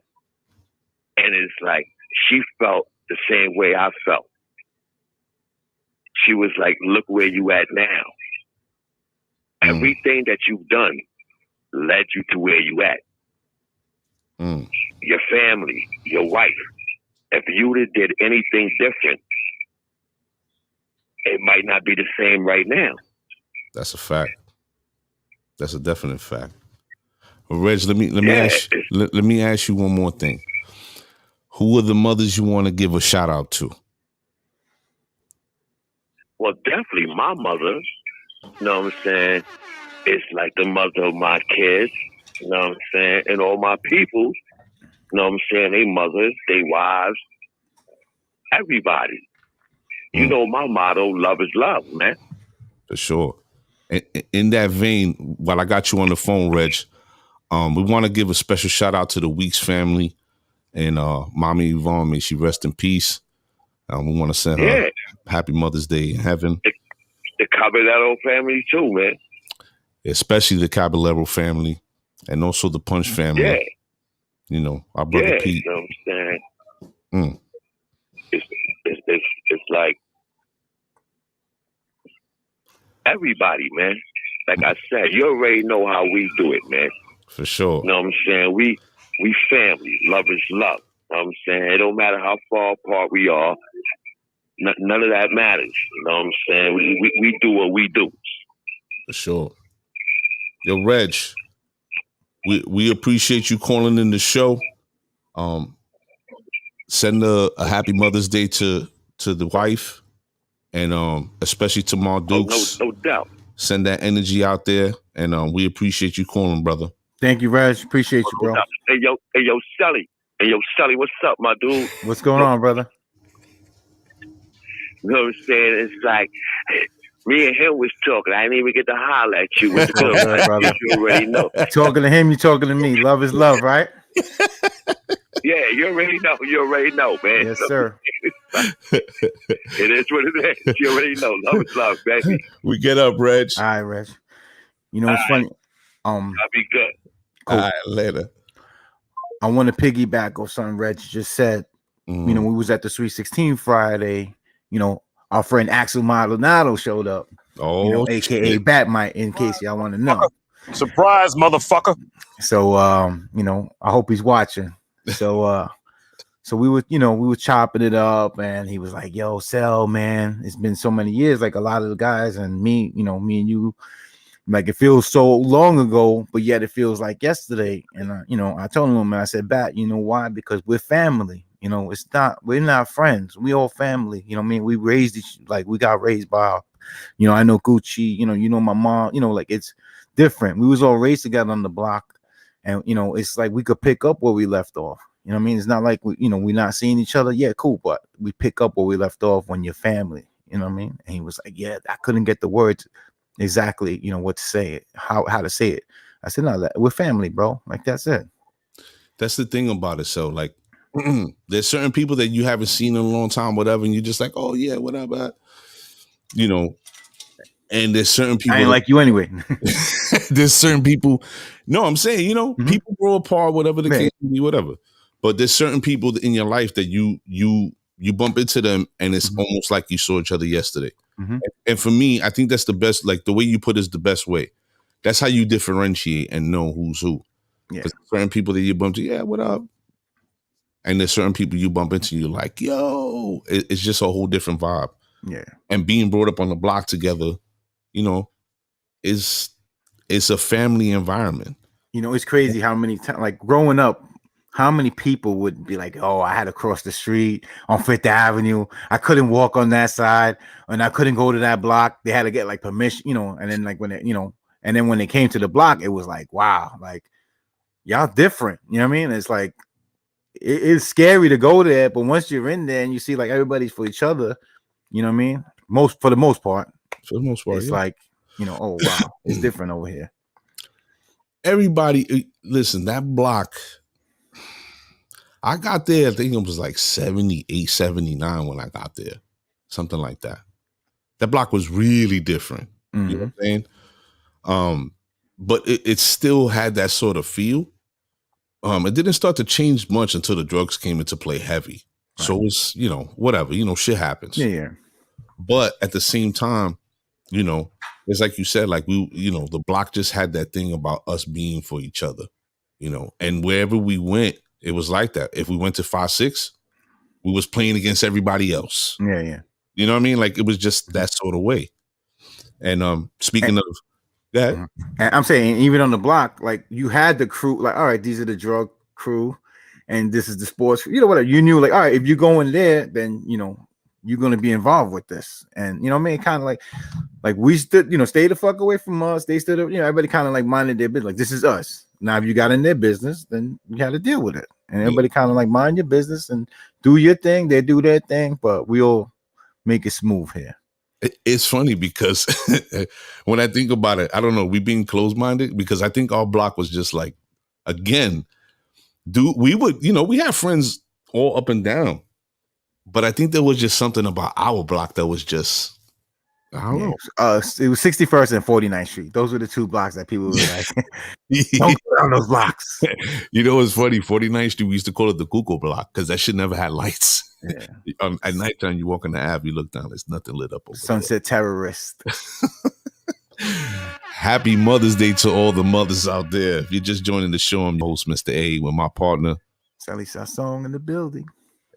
and it's like she felt the same way I felt. She was like, look where you at now. Everything that you've done led you to where you at. Your family, your wife. If you did anything different, it might not be the same right now. That's a fact. That's a definite fact. Well, Reg, let me ask you one more thing. Who are the mothers you want to give a shout out to? Well, definitely my mother. You know what I'm saying? It's like the mother of my kids. You know what I'm saying? And all my people. You know what I'm saying? They mothers, they wives, everybody. You know my motto, love is love, man. For sure. In that vein, while I got you on the phone, Reg, we want to give a special shout out to the Weeks family and Mommy Yvonne. May she rest in peace. We want to send her happy Mother's Day in heaven. The Caballero family too, man. Especially the Caballero family and also the Punch family. Yeah. You know, our brother Pete. You know what I'm saying? It's like everybody, man. Like I said, you already know how we do it, man. For sure. You know what I'm saying? We family. Love is love. You know what I'm saying? It don't matter how far apart we are. None of that matters. You know what I'm saying? We do what we do. For sure. Yo, Reg, we appreciate you calling in the show. Send a happy Mother's Day to the wife, and especially to Ma Dukes. No doubt. Send that energy out there, and we appreciate you calling, brother. Thank you, Reg. Appreciate you, bro. Hey, yo, Shelly. Hey, yo, Shelly, what's up, my dude? What's going on, brother? You know what I'm saying? It's like me and him was talking. I didn't even get to holler at you. What's good, brother? You already know. Talking to him, you talking to me. Love is love, right? Yeah, you already know. You already know, man. Yes, sir. It is what it is. You already know. Love is love, baby. We get up, Reg. All right, Reg. You know, it's funny. I'll be good. Cool. All right, later. I want to piggyback on something Reg just said. You know, we was at the Sweet 16 Friday. You know, our friend Axel Maldonado showed up. Oh, you know, aka Batmite, in case y'all want to know. Surprise, motherfucker. So you know, I hope he's watching. So we were chopping it up, and he was like, "Yo, Cell, man, it's been so many years. Like a lot of the guys and me, you know, me and you, like it feels so long ago, but yet it feels like yesterday." And you know, I told him, I said, "Bat, you know why? Because we're family. You know, we're not friends. We all family. You know what I mean? We got raised by, you know, I know Gucci, you know my mom, you know, like it's different. We was all raised together on the block, and you know, it's like we could pick up where we left off. You know what I mean? It's not like we're not seeing each other. Yeah, cool, but we pick up where we left off when you're family. You know what I mean?" And he was like, "Yeah, I couldn't get the words exactly, you know, what to say it, how to say it." I said, "No, we're family, bro. Like that's it." That's the thing about it. So like, there's certain people that you haven't seen in a long time, whatever, and you're just like, "Oh yeah, whatever," you know. And there's certain people I ain't like you anyway. There's certain people. No, I'm saying, you know, people grow apart, whatever the case may be, whatever. But there's certain people in your life that you bump into them, and it's almost like you saw each other yesterday. And for me, I think that's the best. Like the way you put it is the best way. That's how you differentiate and know who's who. Yeah. Certain people that you bump to, yeah, what up? And there's certain people you bump into, you're like, yo, it's just a whole different vibe. Yeah. And being brought up on the block together, you know, it's a family environment. You know, it's crazy how many times, like growing up, how many people would be like, "Oh, I had to cross the street on Fifth Avenue. I couldn't walk on that side, and I couldn't go to that block. They had to get like permission, you know." And then like when and then when they came to the block, it was like, wow, like y'all different. You know what I mean? It's like it's scary to go there, but once you're in there and you see like everybody's for each other, you know what I mean? For the most part, it's like, you know, oh wow, it's different over here. Everybody, listen, that block, I got there, I think it was like 78, 79 when I got there. Something like that. That block was really different. You know what I'm saying? But it still had that sort of feel. It didn't start to change much until the drugs came into play heavy. Right. So it's, you know, whatever, you know, shit happens. Yeah. But at the same time, you know, it's like you said, like you know, the block just had that thing about us being for each other, you know, and wherever we went, it was like that. If we went to 5-6, we was playing against everybody else. Yeah, yeah. You know what I mean? Like it was just that sort of way. And speaking of that, and I'm saying even on the block, like you had the crew, like, all right, these are the drug crew, and this is the sports, you know, whatever. You knew, like, all right, if you're going there, then you know you're going to be involved with this, and you know what I mean, kind of like we stood, you know, stay the fuck away from us. They stood, you know, everybody kind of like minded their business. Like this is us. Now, if you got in their business, then you got to deal with it, and everybody kind of like mind your business and do your thing. They do their thing, but we all make it smooth here. It's funny because when I think about it, I don't know, we being closed-minded, because I think our block was just like, again, we would, you know, we have friends all up and down, But I think there was just something about our block that was just, I don't know. It was 61st and 49th Street. Those were the two blocks that people were like, don't go down those blocks. You know what's funny? 49th Street, we used to call it the Cuckoo block because that shit never had lights. Yeah. At nighttime, you walk on the Ave, you look down, there's nothing lit up over Sunset Terrorist. Happy Mother's Day to all the mothers out there. If you're just joining the show, I'm your host, Mr. A, with my partner, Sally Song in the building.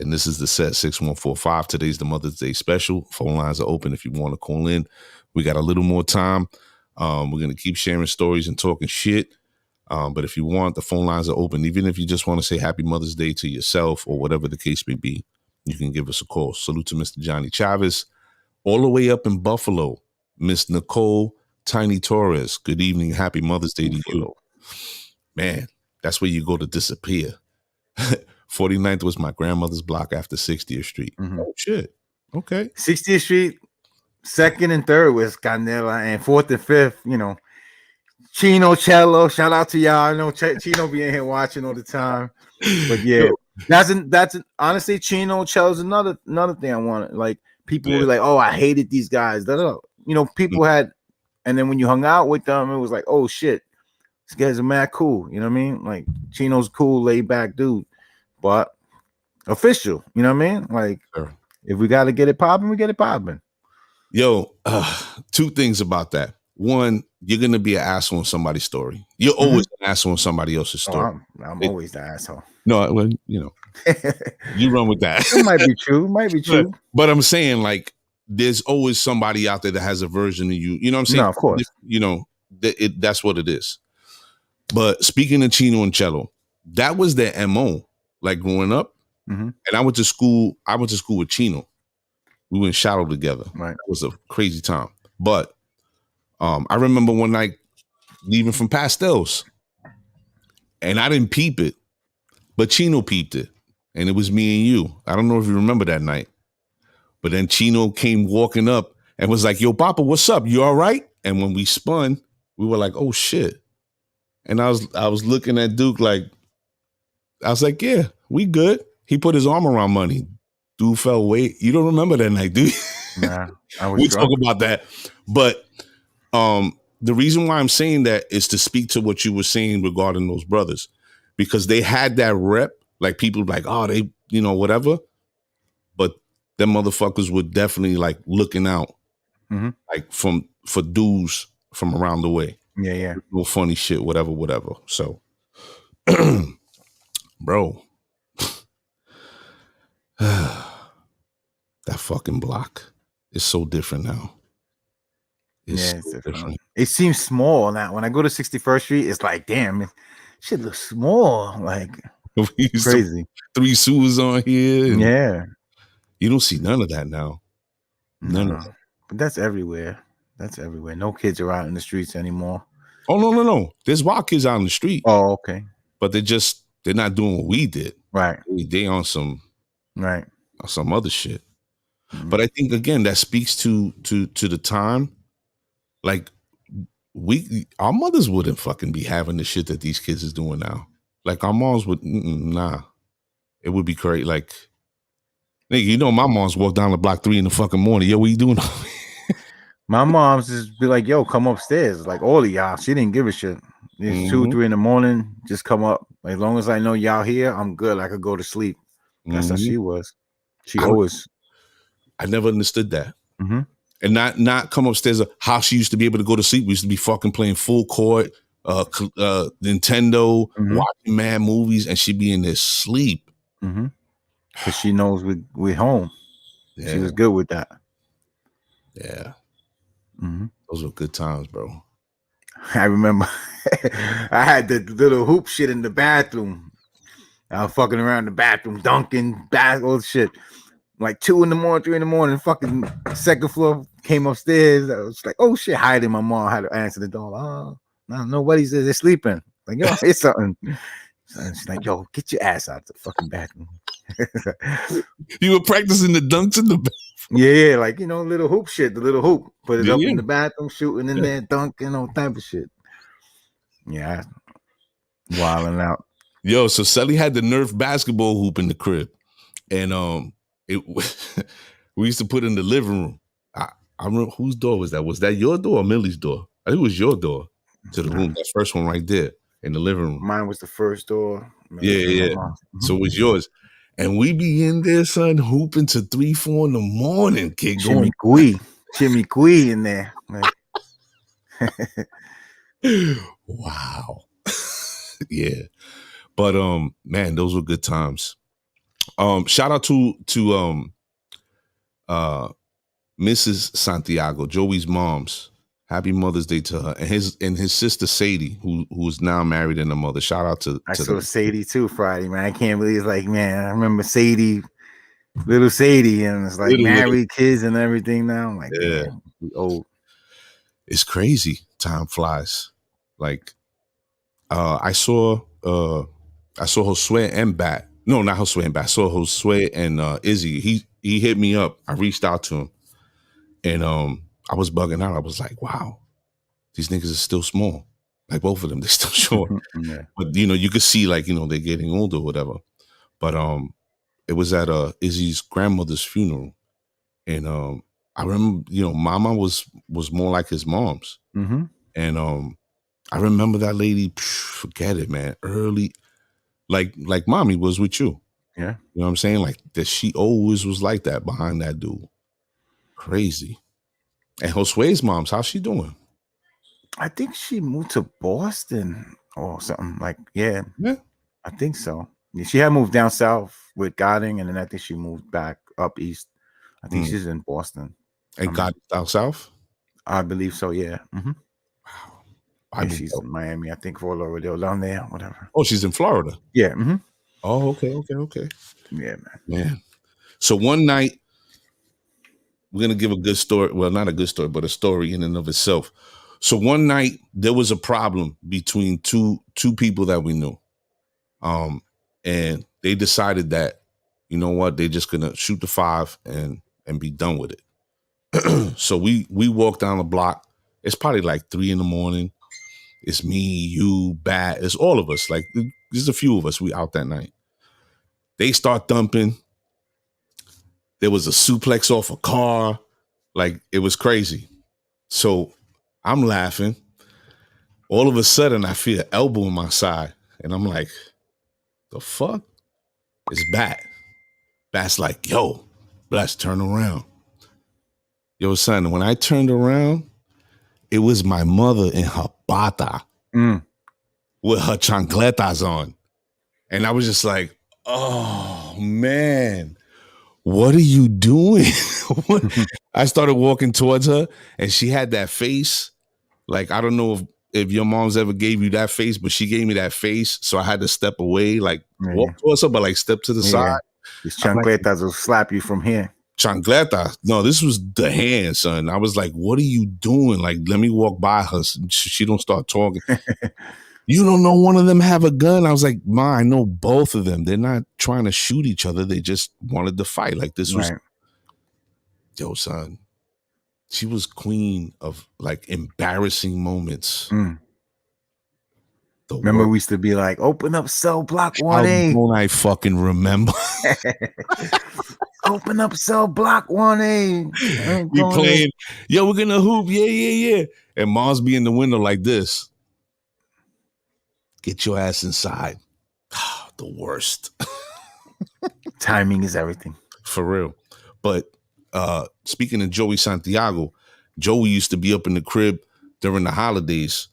and this is the set 6145. Today's the Mother's Day special. Phone lines are open if you want to call in. We got a little more time. We're going to keep sharing stories and talking shit. But if you want, the phone lines are open. Even if you just want to say Happy Mother's Day to yourself or whatever the case may be, you can give us a call. Salute to Mr. Johnny Chavez. All the way up in Buffalo, Miss Nicole Tiny Torres. Good evening. Happy Mother's Day to you. Man, that's where you go to disappear. 49th was my grandmother's block after 60th Street. Mm-hmm. Oh, shit. Okay. 60th Street, 2nd and 3rd was Canela, and 4th and 5th, you know, Chino Cello. Shout out to y'all. I know Chino be in here watching all the time. But yeah, that's honestly, Chino Cello's another thing I wanted. Like, people were like, oh, I hated these guys. You know, people had, and then when you hung out with them, it was like, oh shit, these guys are mad cool. You know what I mean? Like, Chino's cool, laid back dude, but official. You know what I mean? Like, if we got to get it popping, we get it popping. Yo, two things about that. One, you're gonna be an asshole in somebody's story. You're always an asshole in somebody else's story. I'm always the asshole. No, well, you know, you run with that. It might be true. Might be true. But I'm saying, like, there's always somebody out there that has a version of you. You know what I'm saying? No, of course. You know, that's what it is. But speaking of Chino and Cello, that was their MO. Like, growing up, and I went to school with Chino. We went shadow together. Right. It was a crazy time. But I remember one night leaving from Pastels, and I didn't peep it, but Chino peeped it, and it was me and you. I don't know if you remember that night, but then Chino came walking up and was like, "Yo, Papa, what's up? You all right?" And when we spun, we were like, "Oh shit!" And I was looking at Duke like, I was like, "Yeah, we good." He put his arm around Money. Dude fell weight. You don't remember that night, do you? Nah, I was we drunk. talk about that, but the reason why I'm saying that is to speak to what you were saying regarding those brothers, because they had that rep. Like, people like, oh, they, you know, whatever. But them motherfuckers were definitely like looking out, like for dudes from around the way. Yeah. No funny shit, whatever. So, bro, that fucking block is so different now. It's so different. It seems small now. When I go to 61st Street, it's like, damn, shit looks small. Like, crazy. 3 sewers on here. Yeah. You don't see none of that now. None of that. But that's everywhere. No kids are out in the streets anymore. Oh, no. There's wild kids out in the street. Oh, okay. But they're not doing what we did. Right. They on some other shit. Mm-hmm. But I think, again, that speaks to the time. Like, our mothers wouldn't fucking be having the shit that these kids is doing now. Like, our moms would, nah. It would be crazy. Like, nigga, you know, my mom's walk down the block 3 in the fucking morning. Yo, what you doing? My mom's just be like, yo, come upstairs. Like, all of y'all. She didn't give a shit. It's 2, 3 in the morning. Just come up. As long as I know y'all here, I'm good. I could go to sleep. That's how she was. I never understood that. And not come upstairs. How she used to be able to go to sleep. We used to be fucking playing full court, Nintendo, watching mad movies, and she'd be in there sleep. Because she knows we're home. Yeah. She was good with that. Yeah. Those were good times, bro. I remember I had the little hoop shit in the bathroom. I was fucking around the bathroom, dunking, all the shit. Like 2 in the morning, 3 in the morning, fucking second floor, came upstairs. I was like, oh shit, hiding. My mom had to answer the door. Oh, no, nobody's there. They're sleeping. Like, yo, it's something. And she's like, yo, get your ass out the fucking bathroom. You were practicing the dunks in the bathroom. Yeah, like, you know, little hoop shit, the little hoop. Put it up in the bathroom, shooting in there, dunking, all type of shit. Yeah, wilding out. Yo, so Sally had the Nerf basketball hoop in the crib. And it we used to put in the living room. I remember, whose door was that? Was that your door or Millie's door? I think it was your door to the room. That first one right there in the living room. Mine was the first door. Yeah. So it was yours. And we be in there, son, hooping to 3, 4 in the morning, kid. Jimmy Quee in there. Like. Wow. Yeah. But man, those were good times. Shout out to Mrs. Santiago, Joey's mom's. Happy Mother's Day to her, and his sister Sadie, who is now married and a mother. Shout out to I saw them. Sadie too Friday, man. I can't believe it's like, man, I remember Sadie, little Sadie, and it's like little, married kids and everything now. I'm like, yeah, man, we old. It's crazy. Time flies. Like, I saw Josue and Bat. No, not Josue and Bat. I saw Josue and Izzy. He hit me up. I reached out to him, and I was bugging out. I was like, wow, these niggas are still small. Like both of them, they're still short. Yeah. But you could see like, they're getting older or whatever. But it was at Izzy's grandmother's funeral. And I remember, Mama was more like his mom's. Mm-hmm. And I remember that lady, forget it, man. Early, like Mommy was with you. Yeah. You know what I'm saying? Like that she always was like that behind that dude. Crazy. And Josue's mom's, how's she doing? I think she moved to Boston or something. Like, yeah. I think so. She had moved down south with Godding, and then I think she moved back up east. I think she's in Boston. And got down south? I believe so, yeah. Mm-hmm. Wow. She's in Miami, I think, Fort Lauderdale, down there, whatever. Oh, she's in Florida? Yeah. Mm-hmm. Oh, okay. Yeah, man. So one night, we're going to give a good story. Well, not a good story, but a story in and of itself. So one night, there was a problem between two people that we knew. And they decided that, you know what, they're just going to shoot the 5 and be done with it. So we walked down the block. It's probably like 3 a.m. It's me, you, Bat. It's all of us. Like, there's a few of us. We out that night. They start thumping. There was a suplex off a car. Like, it was crazy. So I'm laughing. All of a sudden, I feel an elbow in my side. And I'm like, the fuck? It's Bat. Bat's like, yo, let's turn around. Yo, son, when I turned around, it was my mother in her bata with her chancletas on. And I was just like, oh, man, what are you doing? I started walking towards her, and she had that face. Like, I don't know if your mom's ever gave you that face, but she gave me that face. So I had to step away, like walk towards her, but like step to the side. These chancletas will slap you from here. Chancleta. No, this was the hand, son. I was like, what are you doing? Like, let me walk by her. She don't start talking. You don't know one of them have a gun? I was like, Ma, I know both of them. They're not trying to shoot each other. They just wanted to fight. Like, this was, yo, son. She was queen of like embarrassing moments. Remember, we used to be like, open up cell block 1A. Don't I fucking remember? Open up cell block 1A. We playing, yo, we're gonna hoop. Yeah. And Mom's be in the window like this. Get your ass inside. The worst. Timing is everything. For real. But speaking of Joey Santiago, Joey used to be up in the crib during the holidays,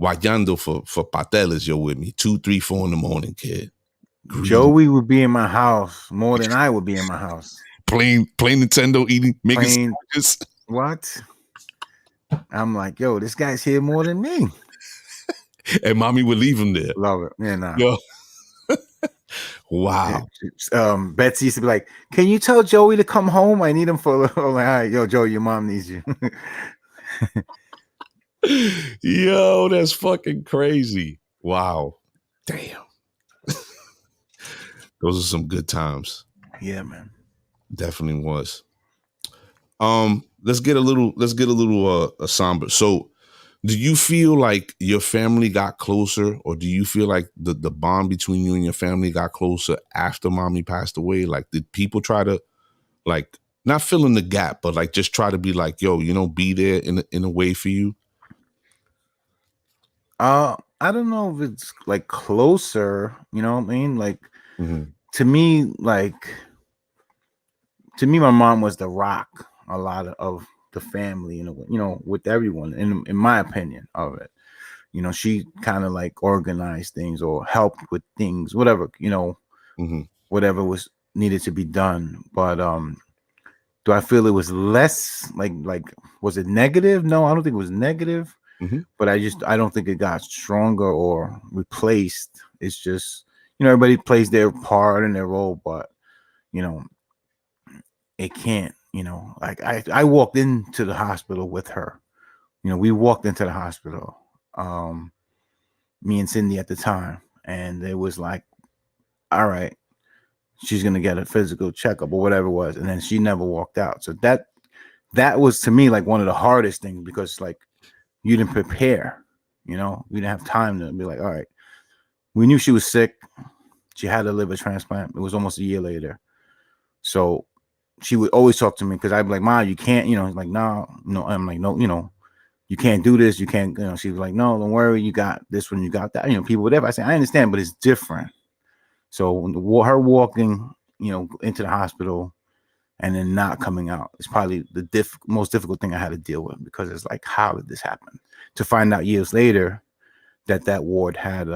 guayando for pateles, yo, with me. 2, 3, 4 in the morning, kid. Joey would be in my house more than I would be in my house. Playing Nintendo, making sandwiches. What? I'm like, yo, this guy's here more than me. And Mommy would leave him there. Love it. Yeah, nah. Yo. Wow. Betsy used to be like, can you tell Joey to come home? I need him for a little. Like, all right, yo, Joey, your mom needs you. Yo, that's fucking crazy. Wow. Damn. Those are some good times. Yeah, man. Definitely was. Let's get a little somber. So do you feel like your family got closer, or do you feel like the bond between you and your family got closer after Mommy passed away? Like, did people try to like not filling the gap, but like just try to be like, yo, be there in a way for you? I don't know if it's like closer, you know what I mean? Like Mm-hmm. to me, my mom was the rock a lot of the family, with everyone, in my opinion of it. She kind of like organized things or helped with things, whatever, Mm-hmm. whatever was needed to be done. But do I feel it was less like was it negative? No, I don't think it was negative. Mm-hmm. But I don't think it got stronger or replaced. It's just, everybody plays their part and their role, but it can't, like I walked into the hospital with her. We walked into the hospital, me and Cindy at the time, and it was like, all right, she's gonna get a physical checkup or whatever it was, and then she never walked out. So that was to me like one of the hardest things, because like you didn't prepare, you didn't have time to be like, all right, we knew she was sick, she had a liver transplant, it was almost a year later. So she would always talk to me, because I'd be like, Ma, you can't, like, no, I'm like, no, you can't do this, you can't, she was like, no, don't worry, you got this one, you got that, people, whatever. I say, I understand, but it's different. So her walking, into the hospital and then not coming out is probably the most difficult thing I had to deal with, because it's like, how did this happen? To find out years later that ward had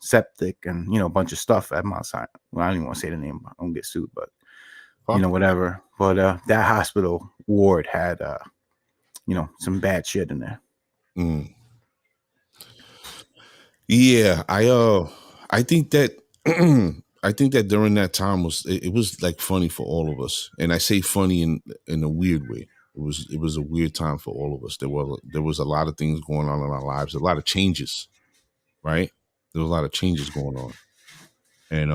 septic and a bunch of stuff at my side. Well, I don't even want to say the name, I don't get sued, but whatever. But that hospital ward had some bad shit in there. Mm. Yeah, I think that I think that during that time it was like funny for all of us, and I say funny in a weird way. It was a weird time for all of us. There was a lot of things going on in our lives, a lot of changes, right? There was a lot of changes going on, and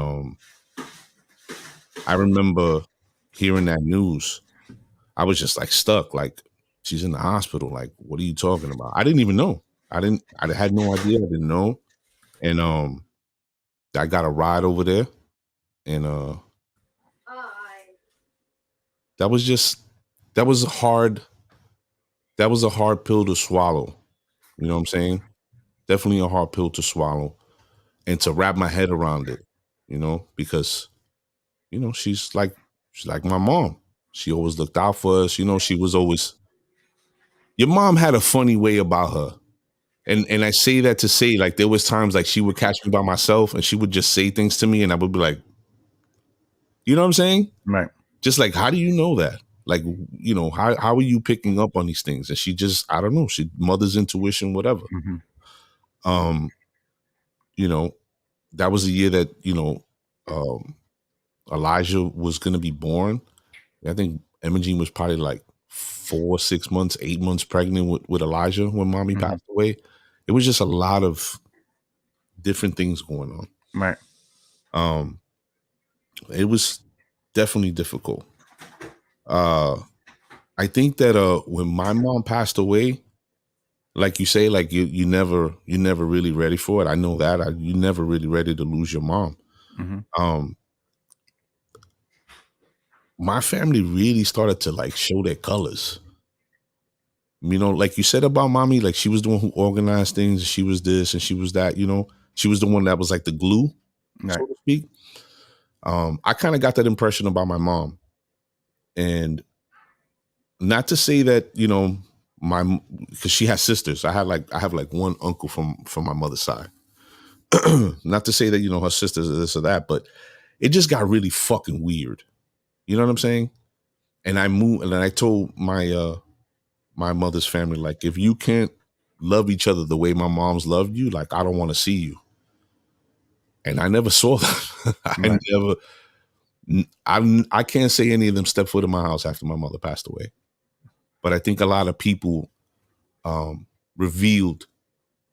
I remember hearing that news. I was just like stuck, like, she's in the hospital. Like, what are you talking about? I didn't even know. I had no idea. I didn't know, and I got a ride over there, and that was a hard pill to swallow. You know what I'm saying? Definitely a hard pill to swallow, and to wrap my head around it, because she's like my mom. She always looked out for us. She was always. Your mom had a funny way about her. And I say that to say, like, there was times like she would catch me by myself and she would just say things to me and I would be like, you know what I'm saying? Right. Just like, how do you know that? Like, how are you picking up on these things? And she just, I don't know, she mother's intuition, whatever. Mm-hmm. That was the year that, Elijah was going to be born. I think Imogene was probably like 4, 6 months, 8 months pregnant with Elijah when mommy passed away. It was just a lot of different things going on. Right. It was definitely difficult. I think that when my mom passed away, like you say, like you never really ready for it. I know that you never really ready to lose your mom. Mm-hmm. My family really started to like show their colors. Like you said about mommy, like she was the one who organized things. She was this and she was that. She was the one that was like the glue, right, so to speak. I kind of got that impression about my mom, and not to say that because she has sisters. I have like one uncle from my mother's side. Not to say that her sisters are this or that, but it just got really fucking weird. You know what I'm saying? And I moved, and I told my my mother's family, like, if you can't love each other the way my mom's loved you, like, I don't want to see you. And I never saw that. I can't say any of them stepped foot in my house after my mother passed away. But I think a lot of people revealed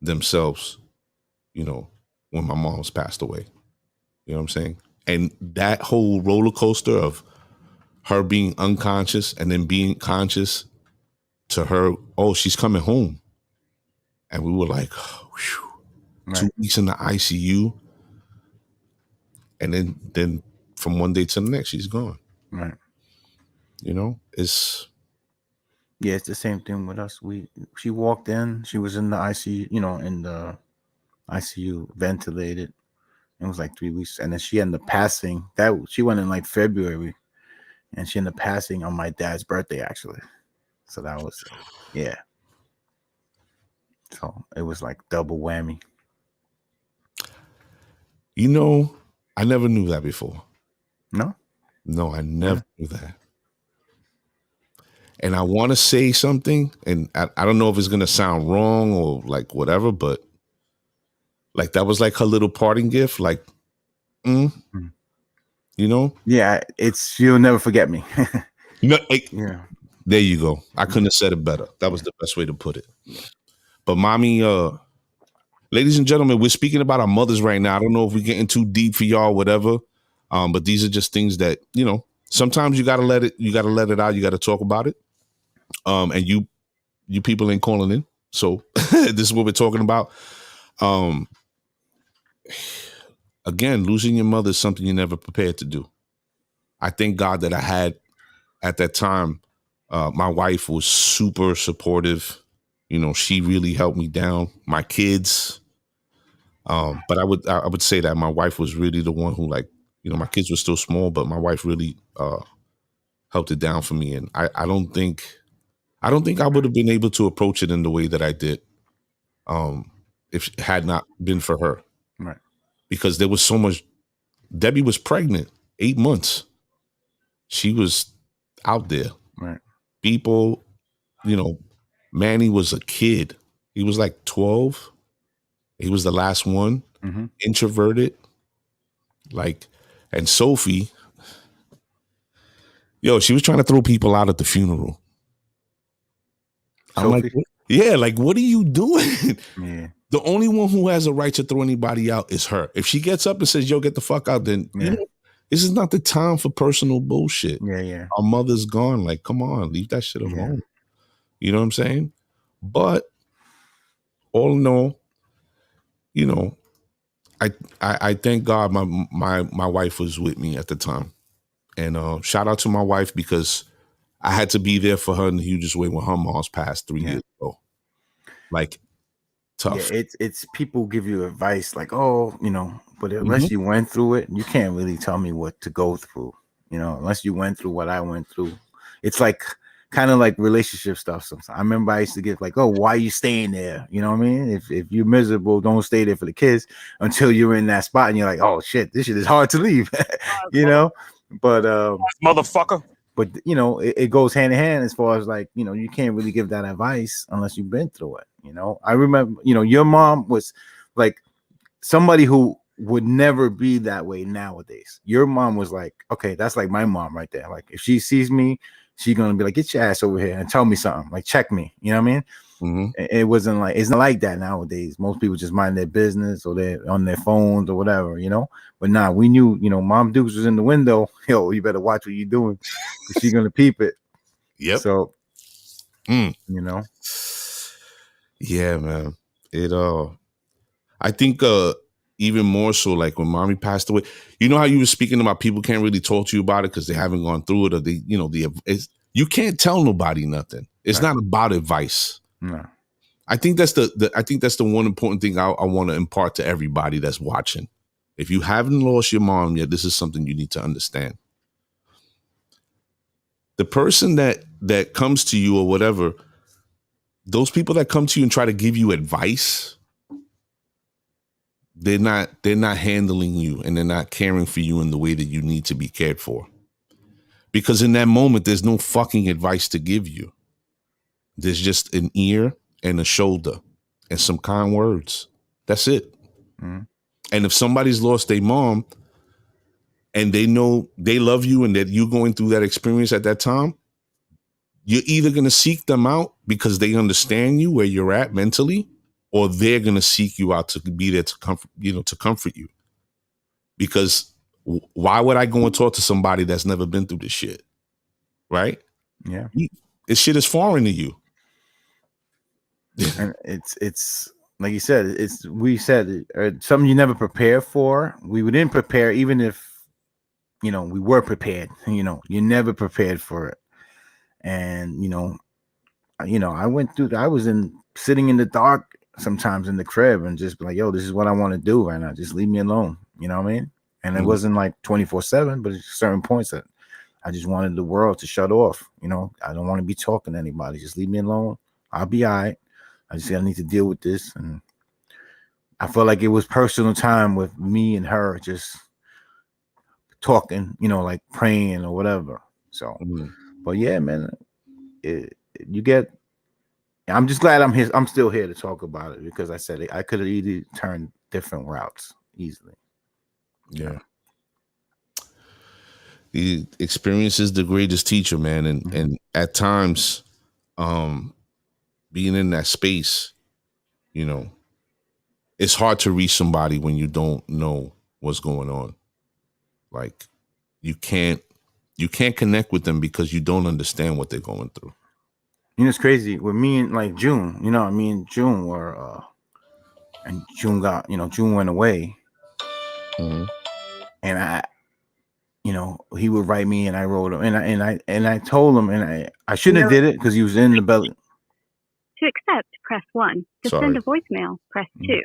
themselves, when my mom's passed away. You know what I'm saying? And that whole roller coaster of her being unconscious and then being conscious, to her, oh, she's coming home. And we were like, whew, right. 2 weeks in the ICU. And then from one day to the next, she's gone. Right. It's Yeah, it's the same thing with us. She walked in, she was in the ICU, in the ICU, ventilated. It was like 3 weeks, and then she ended up passing. She went in like February, and she ended up passing on my dad's birthday, actually. So that was, yeah. So it was like double whammy. I never knew that before. No, I never knew that. And I want to say something, and I don't know if it's gonna sound wrong or like whatever, but like that was like her little parting gift, like, Yeah, you'll never forget me. Yeah. There you go. I couldn't have said it better. That was the best way to put it. But mommy, ladies and gentlemen, we're speaking about our mothers right now. I don't know if we're getting too deep for y'all, whatever. But these are just things that, sometimes you gotta let it out. You gotta talk about it. And you people ain't calling in. So this is what we're talking about. Again, losing your mother is something you're never prepared to do. I thank God that I had at that time, my wife was super supportive. She really helped me down. My kids. But I would say that my wife was really the one who, like, my kids were still small, but my wife really helped it down for me. And I don't think I would have been able to approach it in the way that I did if it had not been for her. Right. Because there was so much. Debbie was pregnant, 8 months. She was out there. Right. People, Manny was a kid. He was like 12. He was the last one, introverted. And Sophie, she was trying to throw people out at the funeral. I'm like, what are you doing? Yeah. The only one who has a right to throw anybody out is her. If she gets up and says, yo, get the fuck out, then this is not the time for personal bullshit. Yeah. Our mother's gone. Like, come on, leave that shit alone. You know what I'm saying? But all in all, I thank God my wife was with me at the time. And shout out to my wife, because I had to be there for her in the hugest way when her mom's passed 3 years ago. Like, tough. Yeah, it's people give you advice like, oh, but unless you went through it, you can't really tell me what to go through. Unless you went through what I went through. It's like kind of like relationship stuff sometimes. I remember I used to get like, oh, why are you staying there? You know what I mean? If you're miserable, don't stay there for the kids until you're in that spot and you're like, oh shit, this shit is hard to leave. But motherfucker. But it goes hand in hand as far as like, you can't really give that advice unless you've been through it. I remember, your mom was like somebody who would never be that way nowadays. Your mom was like, okay, that's like my mom right there. Like if she sees me, she's gonna be like, get your ass over here and tell me something, like check me. You know what I mean? It wasn't like, it's not like that nowadays. Most people just mind their business or they're on their phones or whatever, But nah, we knew, Mom Dukes was in the window. Yo, you better watch what you're doing. She's gonna peep it. Yep. So, Yeah, man. I think even more so, like when mommy passed away, how you were speaking about people can't really talk to you about it because they haven't gone through it, or they, you can't tell nobody nothing. It's not about advice. No. I think that's the one important thing I want to impart to everybody that's watching. If you haven't lost your mom yet, this is something you need to understand. The person that comes to you or whatever, those people that come to you and try to give you advice, they're not handling you and they're not caring for you in the way that you need to be cared for. Because in that moment, there's no fucking advice to give you. There's just an ear and a shoulder and some kind words. That's it. And if somebody's lost their mom and they know they love you and that you're going through that experience at that time, you're either going to seek them out because they understand you where you're at mentally, or they're going to seek you out to be there to comfort you. Because why would I go and talk to somebody that's never been through this shit? Right? Yeah. This shit is foreign to you. And it's like you said, we said something you never prepare for. We didn't prepare, even if we were prepared. You're never prepared for it. And I went through. I was sitting in the dark sometimes in the crib and just be like, yo, this is what I want to do right now. Just leave me alone. You know what I mean? And it wasn't like 24/7, but at certain points that I just wanted the world to shut off. I don't want to be talking to anybody. Just leave me alone. I'll be all right. I need to deal with this. And I felt like it was personal time with me and her just talking, like praying or whatever. So, but yeah, man, I'm just glad I'm here. I'm still here to talk about it because I said I could have easily turned different routes easily. Yeah. The experience is the greatest teacher, man. And at times, being in that space, it's hard to reach somebody when you don't know what's going on. Like you can't connect with them because you don't understand what they're going through. It's crazy with me and like June. Me and June were, and June got, June went away, and I, he would write me, and I wrote him, and I told him, and I shouldn't have did it because he was in the belly. To accept, press 1. To send a voicemail, press 2.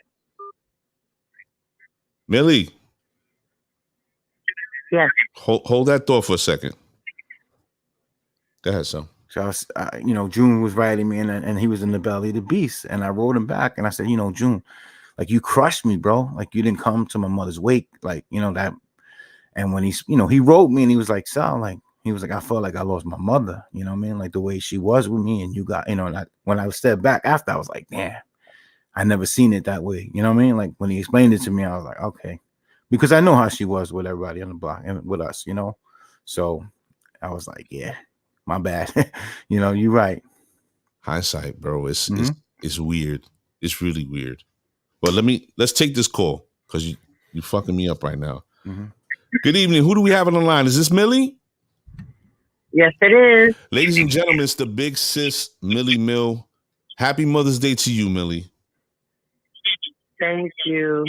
Millie. Yes. Hold that thought for a second. Go ahead, son. So, June was writing me, and he was in the belly of the beast. And I wrote him back, and I said, June, like, you crushed me, bro. Like, you didn't come to my mother's wake. Like, that. And when he wrote me, and he was like, Sal, like, he was like, I felt like I lost my mother. You know what I mean? Like, the way she was with me, and you got, and when I stepped back after, I was like, damn, I never seen it that way. You know what I mean? Like, when he explained it to me, I was like, okay. Because I know how she was with everybody on the block and with us, So I was like, yeah. My bad. You're right. Hindsight, bro. It's weird. It's really weird. But let's take this call because you fucking me up right now. Good evening. Who do we have on the line? Is this Millie? Yes, it is. Ladies and gentlemen, it's the big sis, Millie Mill. Happy Mother's Day to you, Millie. Thank you.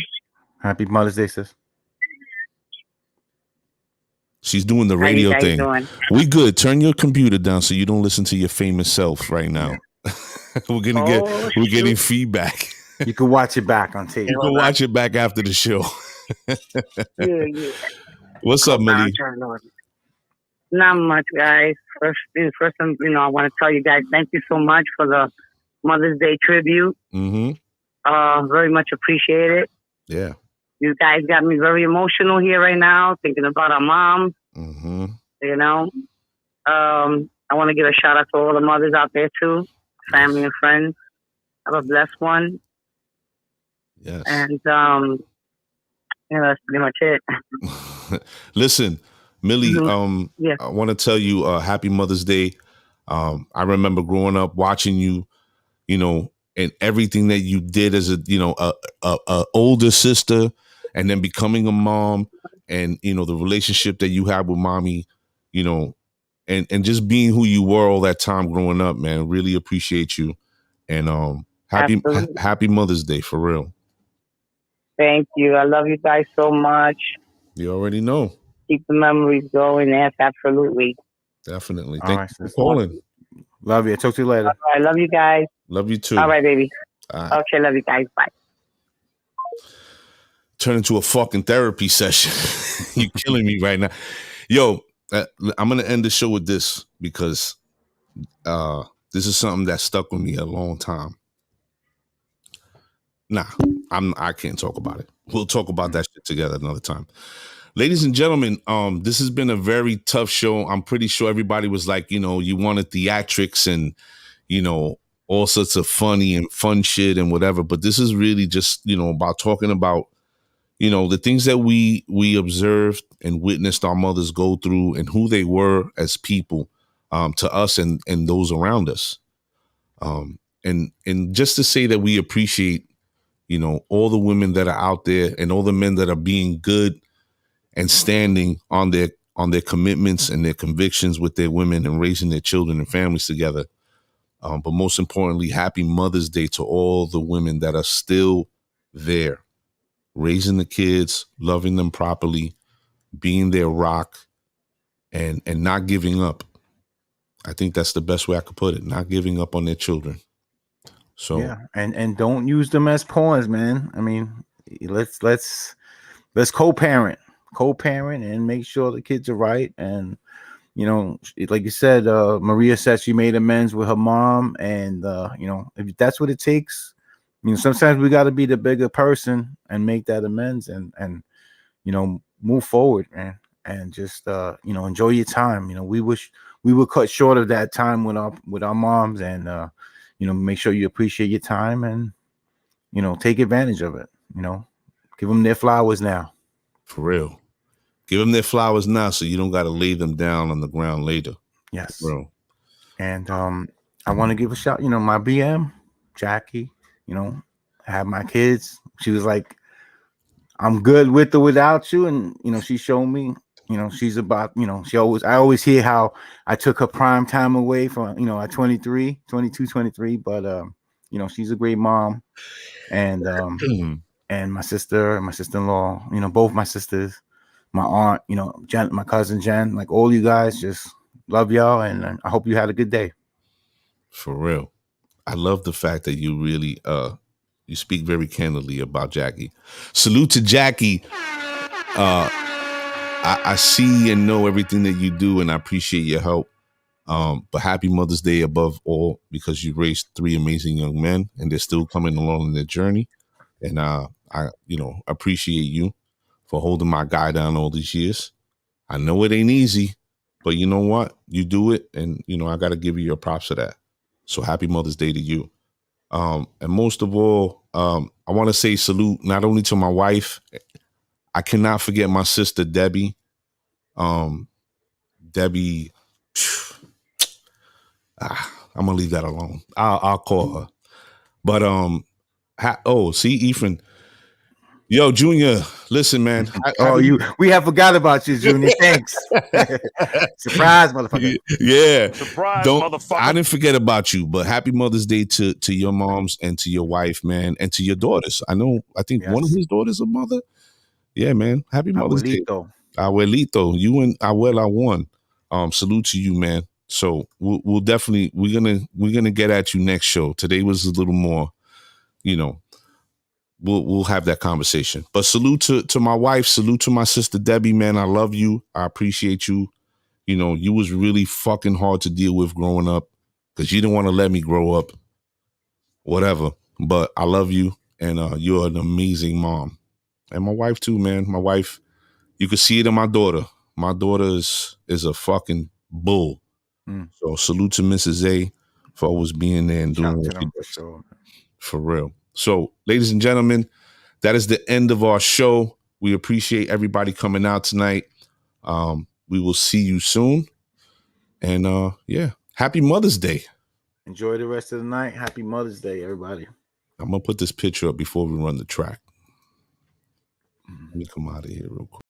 Happy Mother's Day, sis. She's doing the radio thing. Doing? We good. Turn your computer down so you don't listen to your famous self right now. We're getting feedback. You can watch it back on tape. You can watch it back after the show. Yeah. What's up, Millie? Not much, guys. First, I want to tell you guys thank you so much for the Mother's Day tribute. Very much appreciate it. Yeah. You guys got me very emotional here right now, thinking about our mom. I want to give a shout out to all the mothers out there too, family and friends. Have a blessed one. Yes. And that's pretty much it. Listen, Millie, yes. I want to tell you happy Mother's Day. I remember growing up watching you, and everything that you did as a older sister, and then becoming a mom, and the relationship that you had with mommy, and just being who you were all that time growing up, man. Really appreciate you, and happy Mother's Day for real. Thank you. I love you guys so much. You already know. Keep the memories going. Yes, absolutely. Definitely. Thank you for calling. Love you. Talk to you later. All right. Love you guys. Love you too. All right, baby. All right. Okay. Love you guys. Bye. Turn into a fucking therapy session. You're killing me right now. Yo, I'm going to end the show with this because this is something that stuck with me a long time. Nah, I can't talk about it. We'll talk about that shit together another time. Ladies and gentlemen, this has been a very tough show. I'm pretty sure everybody was like, you wanted theatrics and, all sorts of funny and fun shit and whatever. But this is really just, about talking about, the things that we observed and witnessed our mothers go through and who they were as people to us and those around us. And just to say that we appreciate, all the women that are out there and all the men that are being good and standing on their commitments and their convictions with their women and raising their children and families together. But most importantly, happy Mother's Day to all the women that are still there, raising the kids, loving them properly, being their rock, and not giving up. I think that's the best way I could put it. Not giving up on their children. So yeah, and don't use them as pawns, man. I mean, let's co-parent and make sure the kids are right. And you know, like you said, Maria said she made amends with her mom, and you know, if that's what it takes, you know, sometimes we got to be the bigger person and make that amends, and you know, move forward, man, and just you know, enjoy your time. You know, we wish we were cut short of that time with our moms, and you know, make sure you appreciate your time and you know, take advantage of it. You know, give them their flowers now. for real. Give them their flowers now so you don't got to lay them down on the ground later. Yes. Bro. And I want to give a shout, you know, my BM, Jackie, you know, I have my kids. She was like, I'm good with or without you. And, you know, she showed me, you know, she's about, you know, I always hear how I took her prime time away from, you know, at 22, 23. But, you know, she's a great mom. And, and my sister and my sister-in-law, you know, both my sisters, my aunt, you know, Jen, my cousin Jen, like all you guys, just love y'all, and I hope you had a good day. For real. I love the fact that you really you speak very candidly about Jackie. Salute to Jackie. I see and know everything that you do, and I appreciate your help. But happy Mother's Day above all, because you raised 3 amazing young men and they're still coming along in their journey. And I, you know, appreciate you for holding my guy down all these years. I know it ain't easy, but you know what? You do it, and you know, I gotta give you your props for that. So happy Mother's Day to you. And most of all, I want to say salute not only to my wife. I cannot forget my sister Debbie. Debbie, I'm gonna leave that alone. I'll call her. But see, Ethan. Yo, Junior, listen, man. We have forgot about you, Junior. Thanks. Surprise, motherfucker. Yeah. Surprise, motherfucker. I didn't forget about you, but happy Mother's Day to your moms and to your wife, man, and to your daughters. I think one of his daughters a mother. Yeah, man. Happy Mother's Day. Abuelito, you and Abuela won. Salute to you, man. So we'll definitely we're gonna get at you next show. Today was a little more, you know. We'll have that conversation. But salute to my wife, salute to my sister Debbie, man. I love you. I appreciate you. You know, you was really fucking hard to deal with growing up because you didn't want to let me grow up. Whatever. But I love you, and you're an amazing mom. And my wife too, man. My wife, you can see it in my daughter. My daughter is a fucking bull. So salute to Mrs. A for always being there and doing what she does. For real. So, ladies and gentlemen, that is the end of our show. We appreciate everybody coming out tonight. We will see you soon. And yeah, happy Mother's Day. Enjoy the rest of the night. Happy Mother's Day, everybody. I'm going to put this picture up before we run the track. Let me come out of here real quick.